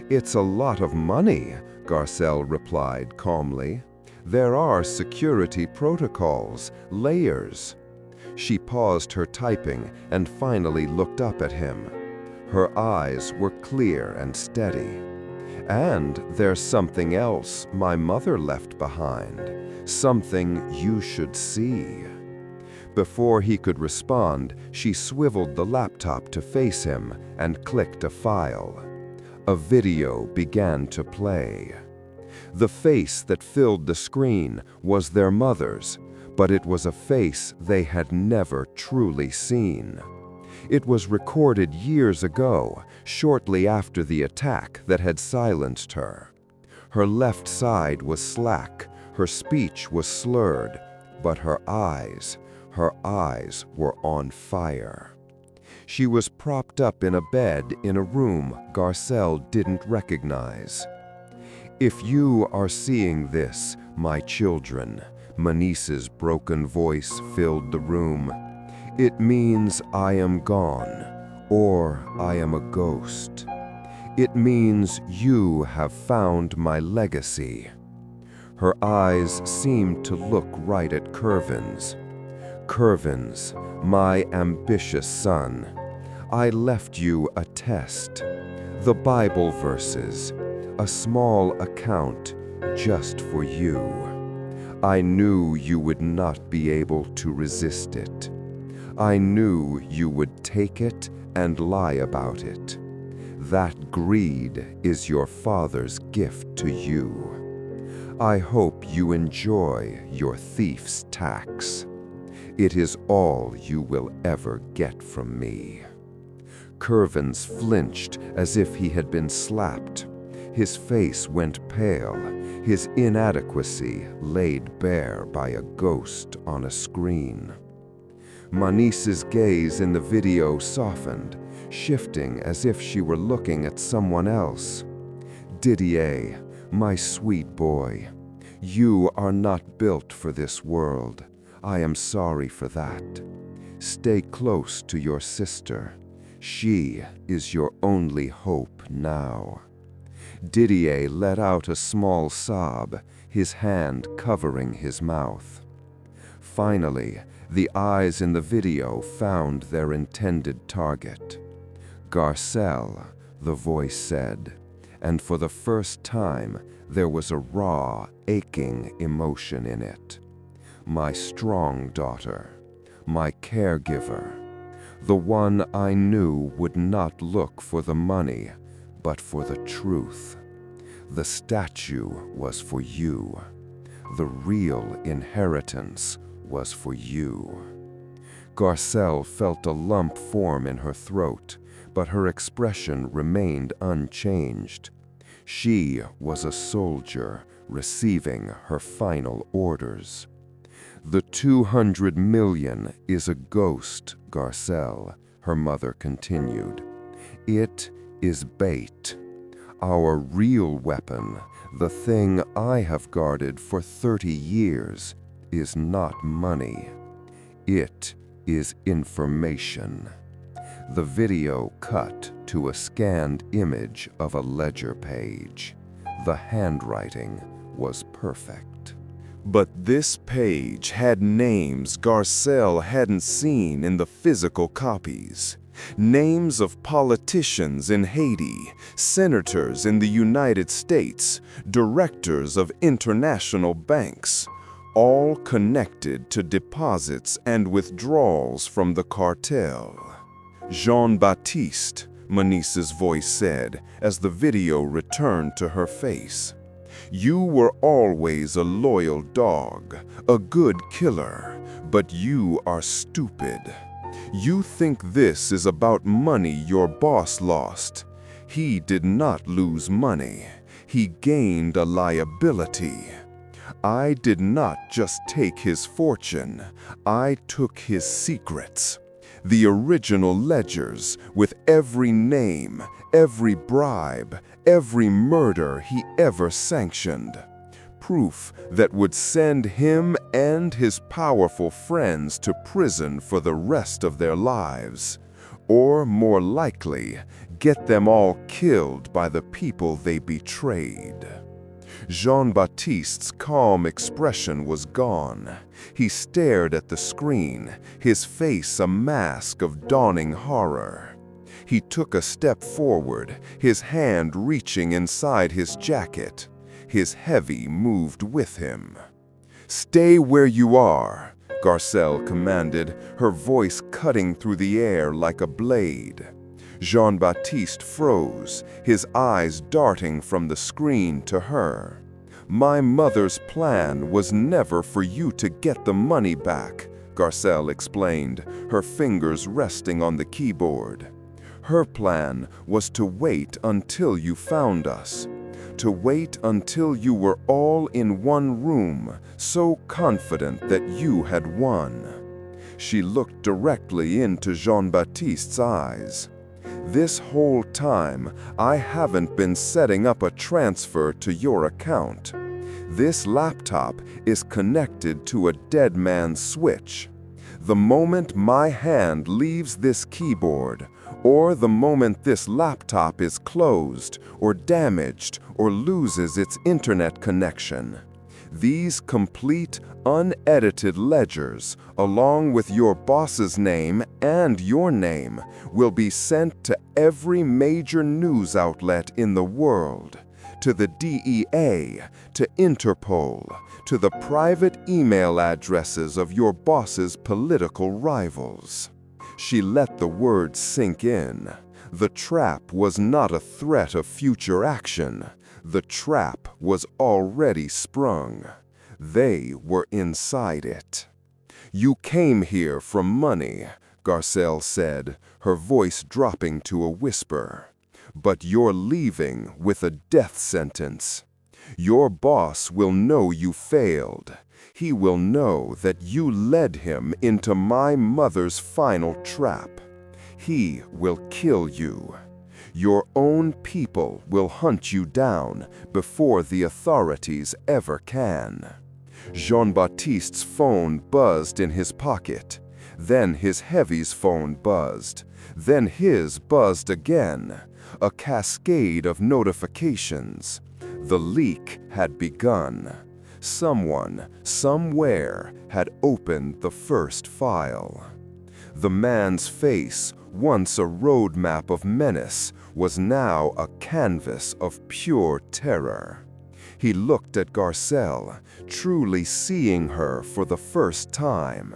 "It's a lot of money," Garcelle replied calmly. "There are security protocols, layers." She paused her typing and finally looked up at him. Her eyes were clear and steady. "And there's something else my mother left behind, something you should see." Before he could respond, she swiveled the laptop to face him and clicked a file. A video began to play. The face that filled the screen was their mother's, but it was a face they had never truly seen. It was recorded years ago, shortly after the attack that had silenced her. Her left side was slack, her speech was slurred, but her eyes were on fire. She was propped up in a bed in a room Garcelle didn't recognize. "If you are seeing this, my children," Manice's broken voice filled the room, "it means I am gone, or I am a ghost. It means you have found my legacy." Her eyes seemed to look right at Curvins. "Curvins, my ambitious son, I left you a test. The Bible verses, a small account just for you. I knew you would not be able to resist it. I knew you would take it and lie about it. That greed is your father's gift to you. I hope you enjoy your thief's tax. It is all you will ever get from me." Curvins flinched as if he had been slapped. His face went pale, his inadequacy laid bare by a ghost on a screen. Manice's gaze in the video softened, shifting as if she were looking at someone else. "Didier, my sweet boy, you are not built for this world. I am sorry for that. Stay close to your sister. She is your only hope now." Didier let out a small sob, his hand covering his mouth. Finally, the eyes in the video found their intended target. "Garcelle," the voice said, and for the first time there was a raw, aching emotion in it. "My strong daughter, my caregiver, the one I knew would not look for the money, but for the truth. The statue was for you. The real inheritance was for you." Garcelle felt a lump form in her throat, but her expression remained unchanged. She was a soldier receiving her final orders. "The 200 million is a ghost, Garcelle," her mother continued. "It is bait. Our real weapon, the thing I have guarded for 30 years, is not money. It is information. The video cut to a scanned image of a ledger page. The handwriting was perfect. But this page had names Garcelle hadn't seen in the physical copies. Names of politicians in Haiti, senators in the United States, directors of international banks, all connected to deposits and withdrawals from the cartel. Jean-Baptiste, Manice's voice said as the video returned to her face. You were always a loyal dog, a good killer, but you are stupid. You think this is about money your boss lost. He did not lose money. He gained a liability. I did not just take his fortune. I took his secrets. The original ledgers with every name, every bribe, every murder he ever sanctioned. Proof that would send him and his powerful friends to prison for the rest of their lives. Or more likely, get them all killed by the people they betrayed. Jean-Baptiste's calm expression was gone. He stared at the screen, his face a mask of dawning horror. He took a step forward, his hand reaching inside his jacket. His heavy moved with him. Stay where you are, Garcelle commanded, her voice cutting through the air like a blade. Jean-Baptiste froze, his eyes darting from the screen to her. My mother's plan was never for you to get the money back, Garcelle explained, her fingers resting on the keyboard. Her plan was to wait until you found us. To wait until you were all in one room, so confident that you had won. She looked directly into Jean-Baptiste's eyes. This whole time, I haven't been setting up a transfer to your account. This laptop is connected to a dead man's switch. The moment my hand leaves this keyboard, or the moment this laptop is closed, or damaged, or loses its internet connection, these complete, unedited ledgers, along with your boss's name and your name, will be sent to every major news outlet in the world, to the DEA, to Interpol, to the private email addresses of your boss's political rivals. She let the words sink in. The trap was not a threat of future action. The trap was already sprung. They were inside it. You came here from money, Garcelle said, her voice dropping to a whisper. But you're leaving with a death sentence. Your boss will know you failed. He will know that you led him into my mother's final trap. He will kill you. Your own people will hunt you down before the authorities ever can. Jean-Baptiste's phone buzzed in his pocket. Then his heavy's phone buzzed. Then his buzzed again. A cascade of notifications. The leak had begun. Someone, somewhere, had opened the first file. The man's face, once a roadmap of menace, was now a canvas of pure terror. He looked at Garcelle, truly seeing her for the first time.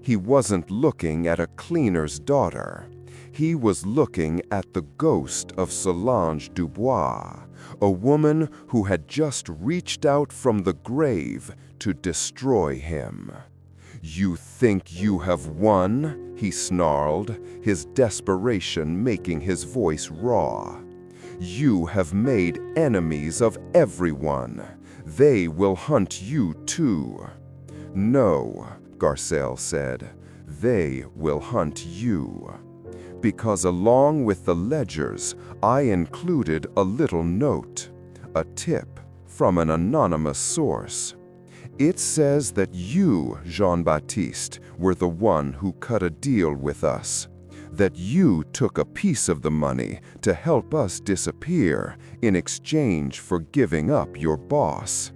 He wasn't looking at a cleaner's daughter. He was looking at the ghost of Solange Dubois, a woman who had just reached out from the grave to destroy him. You think you have won? He snarled, his desperation making his voice raw. You have made enemies of everyone. They will hunt you too. No, Garcelle said, they will hunt you. because along with the ledgers, I included a little note, a tip from an anonymous source. It says that you, Jean-Baptiste, were the one who cut a deal with us, that you took a piece of the money to help us disappear in exchange for giving up your boss.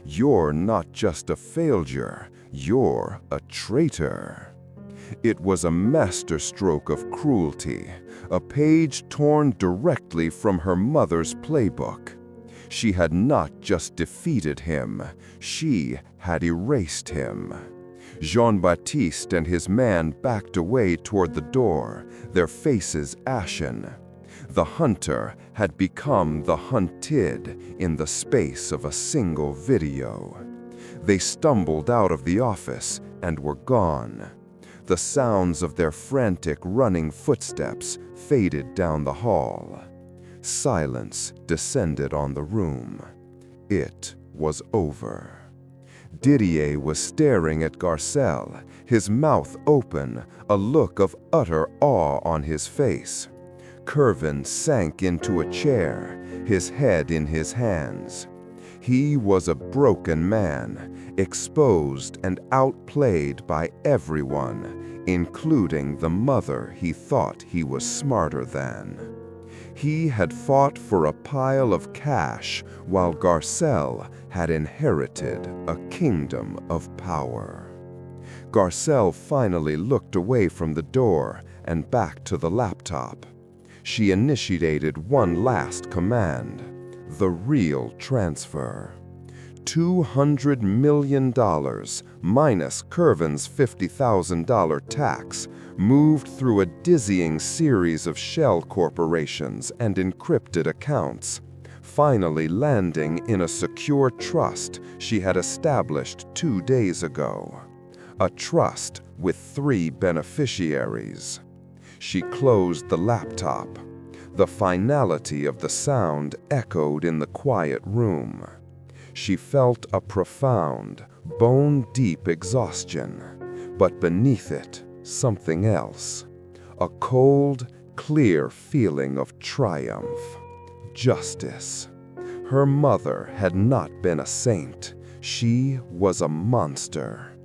You're not just a failure, you're a traitor. It was a masterstroke of cruelty, a page torn directly from her mother's playbook. She had not just defeated him, she had erased him. Jean-Baptiste and his man backed away toward the door, their faces ashen. The hunter had become the hunted in the space of a single video. They stumbled out of the office and were gone. The sounds of their frantic running footsteps faded down the hall. Silence descended on the room. It was over. Didier was staring at Garcelle, his mouth open, a look of utter awe on his face. Kervin sank into a chair, his head in his hands. He was a broken man, exposed and outplayed by everyone, including the mother he thought he was smarter than. He had fought for a pile of cash while Garcelle had inherited a kingdom of power. Garcelle finally looked away from the door and back to the laptop. She initiated one last command, the real transfer. $200 million minus Kervin's $50,000 tax moved through a dizzying series of shell corporations and encrypted accounts, finally landing in a secure trust she had established 2 days ago. A trust with 3 beneficiaries. She closed the laptop. The finality of the sound echoed in the quiet room. She felt a profound, bone-deep exhaustion, but beneath it, something else. A cold, clear feeling of triumph. Justice. Her mother had not been a saint. She was a monster.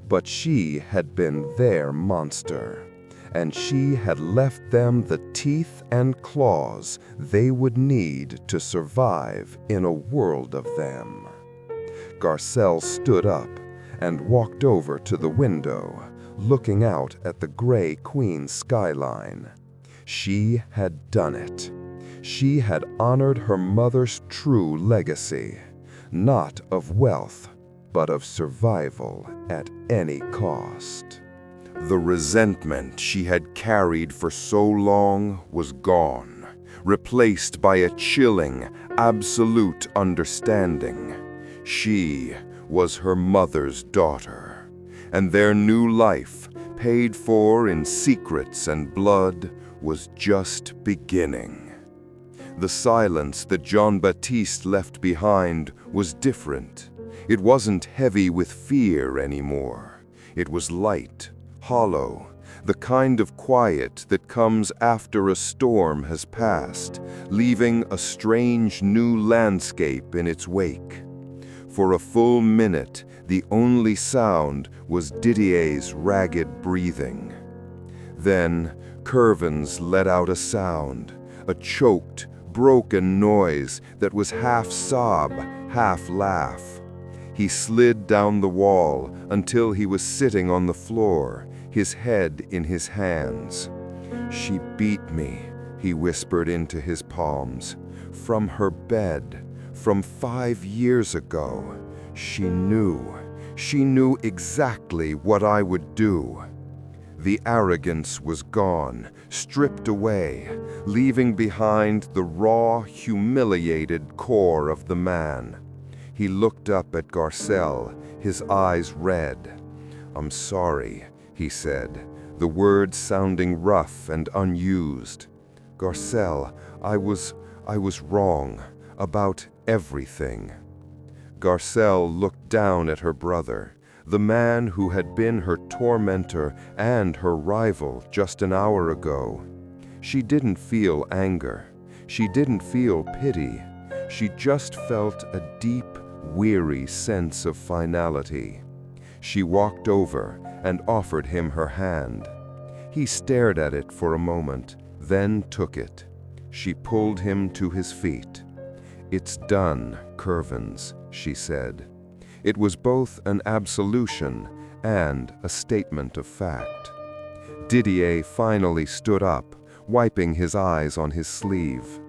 But she had been their monster. And she had left them the teeth and claws they would need to survive in a world of them. Garcelle stood up and walked over to the window, looking out at the gray Queens skyline. She had done it. She had honored her mother's true legacy, not of wealth, but of survival at any cost. The resentment she had carried for so long was gone, replaced by a chilling, absolute understanding. She was her mother's daughter, and their new life, paid for in secrets and blood, was just beginning. The silence that Jean-Baptiste left behind was different. It wasn't heavy with fear anymore. It was light, hollow, the kind of quiet that comes after a storm has passed, leaving a strange new landscape in its wake. For a full minute, the only sound was Didier's ragged breathing. Then, Kervins let out a sound, a choked, broken noise that was half sob, half laugh. He slid down the wall until he was sitting on the floor, his head in his hands. "She beat me," he whispered into his palms. "From her bed, from 5 years ago. She knew exactly what I would do." The arrogance was gone, stripped away, leaving behind the raw, humiliated core of the man. He looked up at Garcelle, his eyes red. "I'm sorry," he said, the words sounding rough and unused. "Garcelle, I was wrong about everything." Garcelle looked down at her brother, the man who had been her tormentor and her rival just an hour ago. She didn't feel anger. She didn't feel pity. She just felt a deep, weary sense of finality. She walked over and offered him her hand. He stared at it for a moment, then took it. She pulled him to his feet. "It's done, Curvins," she said. It was both an absolution and a statement of fact. Didier finally stood up, wiping his eyes on his sleeve.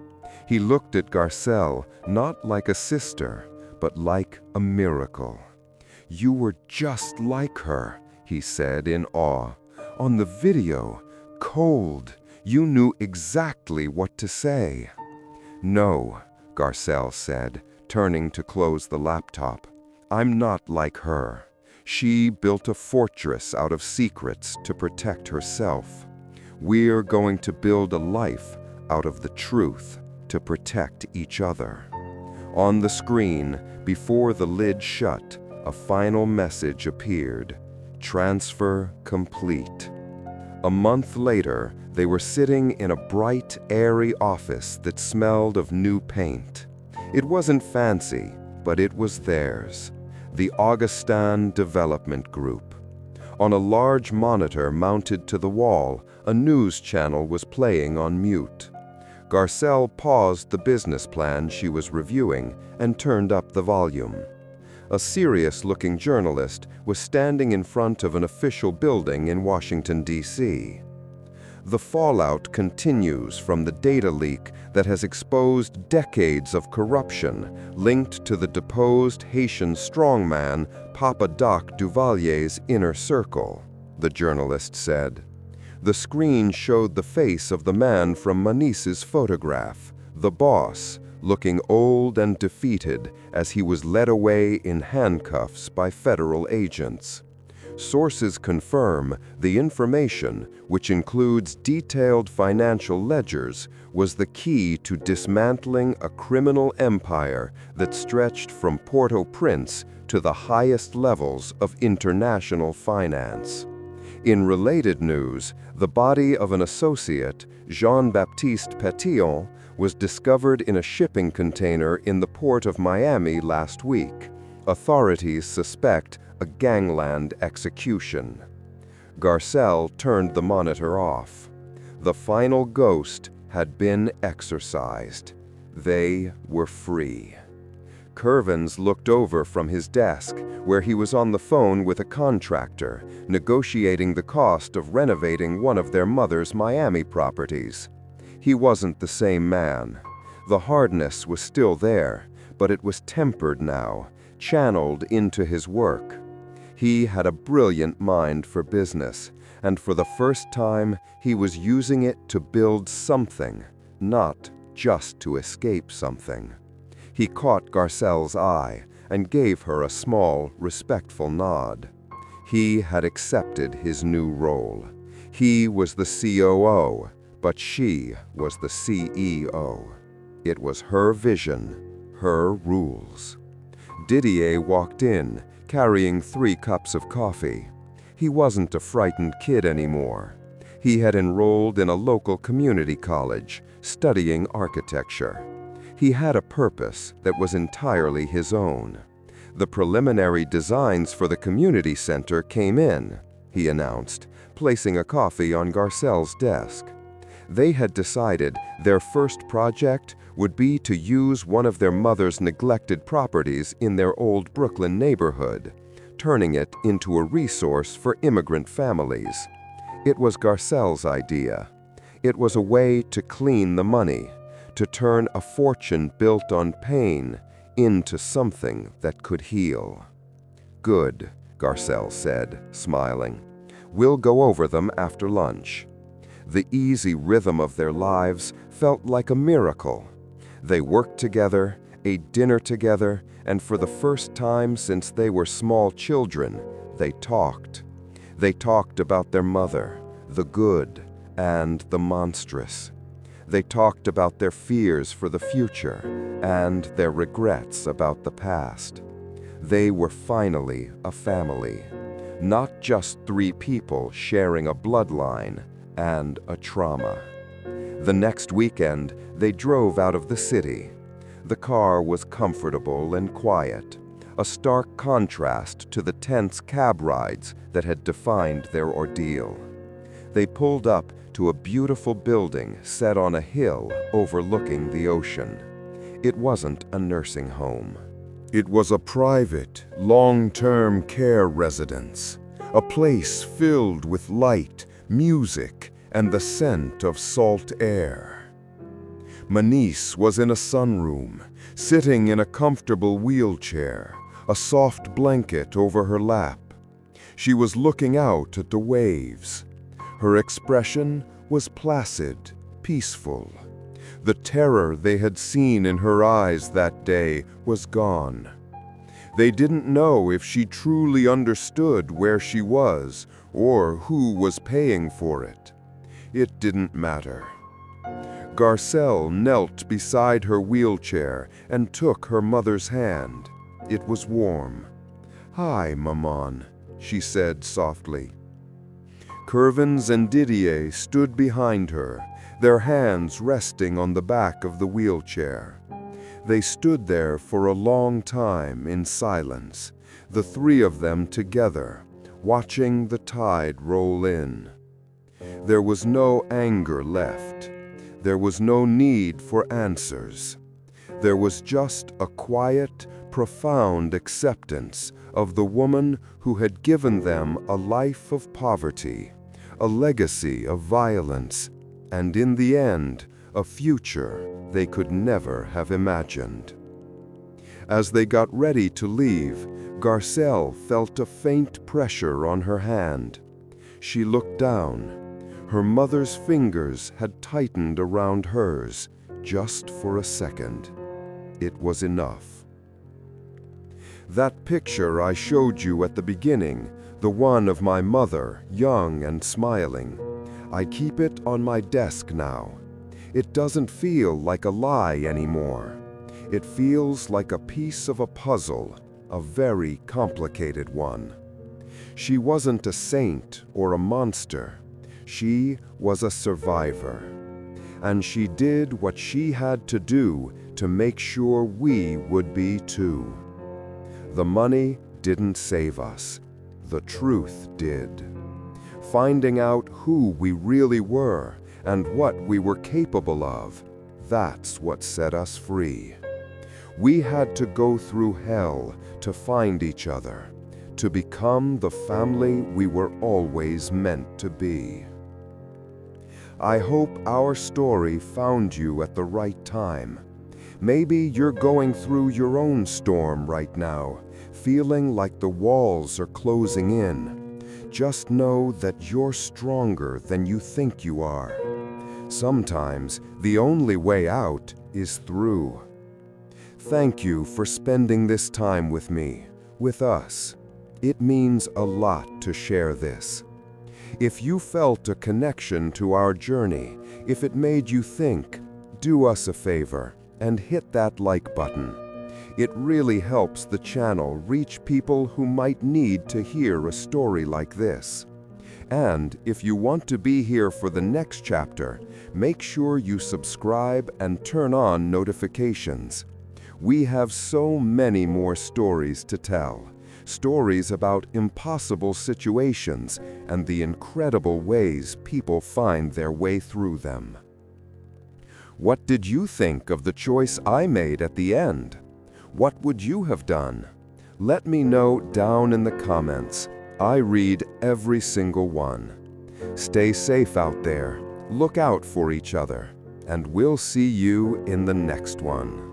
He looked at Garcelle not like a sister, but like a miracle. "You were just like her," he said in awe. "On the video, cold, you knew exactly what to say." "No," Garcelle said, turning to close the laptop. "I'm not like her. She built a fortress out of secrets to protect herself. We're going to build a life out of the truth to protect each other." On the screen, before the lid shut, a final message appeared: "Transfer complete." A month later, they were sitting in a bright, airy office that smelled of new paint. It wasn't fancy, but it was theirs. The Augustin Development Group. On a large monitor mounted to the wall, a news channel was playing on mute. Garcelle paused the business plan she was reviewing and turned up the volume. A serious-looking journalist was standing in front of an official building in Washington, D.C. The fallout continues from the data leak that has exposed decades of corruption linked to the deposed Haitian strongman Papa Doc Duvalier's inner circle, the journalist said. The screen showed the face of the man from Manise's photograph, the boss, looking old and defeated as he was led away in handcuffs by federal agents. Sources confirm the information, which includes detailed financial ledgers, was the key to dismantling a criminal empire that stretched from Port-au-Prince to the highest levels of international finance. In related news, the body of an associate, Jean-Baptiste Pétillon, was discovered in a shipping container in the port of Miami last week. Authorities suspect a gangland execution. Garcelle turned the monitor off. The final ghost had been exorcised. They were free. Curvins looked over from his desk, where he was on the phone with a contractor, negotiating the cost of renovating one of their mother's Miami properties. He wasn't the same man. The hardness was still there, but it was tempered now, channeled into his work. He had a brilliant mind for business, and for the first time, he was using it to build something, not just to escape something. He caught Garcelle's eye and gave her a small, respectful nod. He had accepted his new role. He was the COO, but she was the CEO. It was her vision, her rules. Didier walked in, carrying 3 cups of coffee. He wasn't a frightened kid anymore. He had enrolled in a local community college, studying architecture. He had a purpose that was entirely his own. The preliminary designs for the community center came in, he announced, placing a coffee on Garcelle's desk. They had decided their first project would be to use one of their mother's neglected properties in their old Brooklyn neighborhood, turning it into a resource for immigrant families. It was Garcelle's idea. It was a way to clean the money, to turn a fortune built on pain into something that could heal. "Good," Garcelle said, smiling. "We'll go over them after lunch." The easy rhythm of their lives felt like a miracle. They worked together, ate dinner together, and for the first time since they were small children, they talked. They talked about their mother, the good and the monstrous. They talked about their fears for the future and their regrets about the past. They were finally a family, not just 3 people sharing a bloodline and a trauma. The next weekend, they drove out of the city. The car was comfortable and quiet, a stark contrast to the tense cab rides that had defined their ordeal. They pulled up to a beautiful building set on a hill overlooking the ocean. It wasn't a nursing home. It was a private, long-term care residence, a place filled with light, music, and the scent of salt air. Manice was in a sunroom, sitting in a comfortable wheelchair, a soft blanket over her lap. She was looking out at the waves. Her expression was placid, peaceful. The terror they had seen in her eyes that day was gone. They didn't know if she truly understood where she was or who was paying for it. It didn't matter. Garcelle knelt beside her wheelchair and took her mother's hand. It was warm. "Hi, Maman," she said softly. Curvins and Didier stood behind her, their hands resting on the back of the wheelchair. They stood there for a long time in silence, the three of them together, watching the tide roll in. There was no anger left. There was no need for answers. There was just a quiet, profound acceptance of the woman who had given them a life of poverty, a legacy of violence, and in the end, a future they could never have imagined. As they got ready to leave, Garcelle felt a faint pressure on her hand. She looked down. Her mother's fingers had tightened around hers, just for a second. It was enough. That picture I showed you at the beginning, the one of my mother, young and smiling, I keep it on my desk now. It doesn't feel like a lie anymore. It feels like a piece of a puzzle, a very complicated one. She wasn't a saint or a monster. She was a survivor. And she did what she had to do to make sure we would be too. The money didn't save us. The truth did. Finding out who we really were and what we were capable of, that's what set us free. We had to go through hell to find each other, to become the family we were always meant to be. I hope our story found you at the right time. Maybe you're going through your own storm right now, feeling like the walls are closing in. Just know that you're stronger than you think you are. Sometimes the only way out is through. Thank you for spending this time with me, with us. It means a lot to share this. If you felt a connection to our journey, if it made you think, do us a favor and hit that like button. It really helps the channel reach people who might need to hear a story like this. And if you want to be here for the next chapter, make sure you subscribe and turn on notifications. We have so many more stories to tell. Stories about impossible situations and the incredible ways people find their way through them. What did you think of the choice I made at the end? What would you have done? Let me know down in the comments. I read every single one. Stay safe out there, look out for each other, and we'll see you in the next one.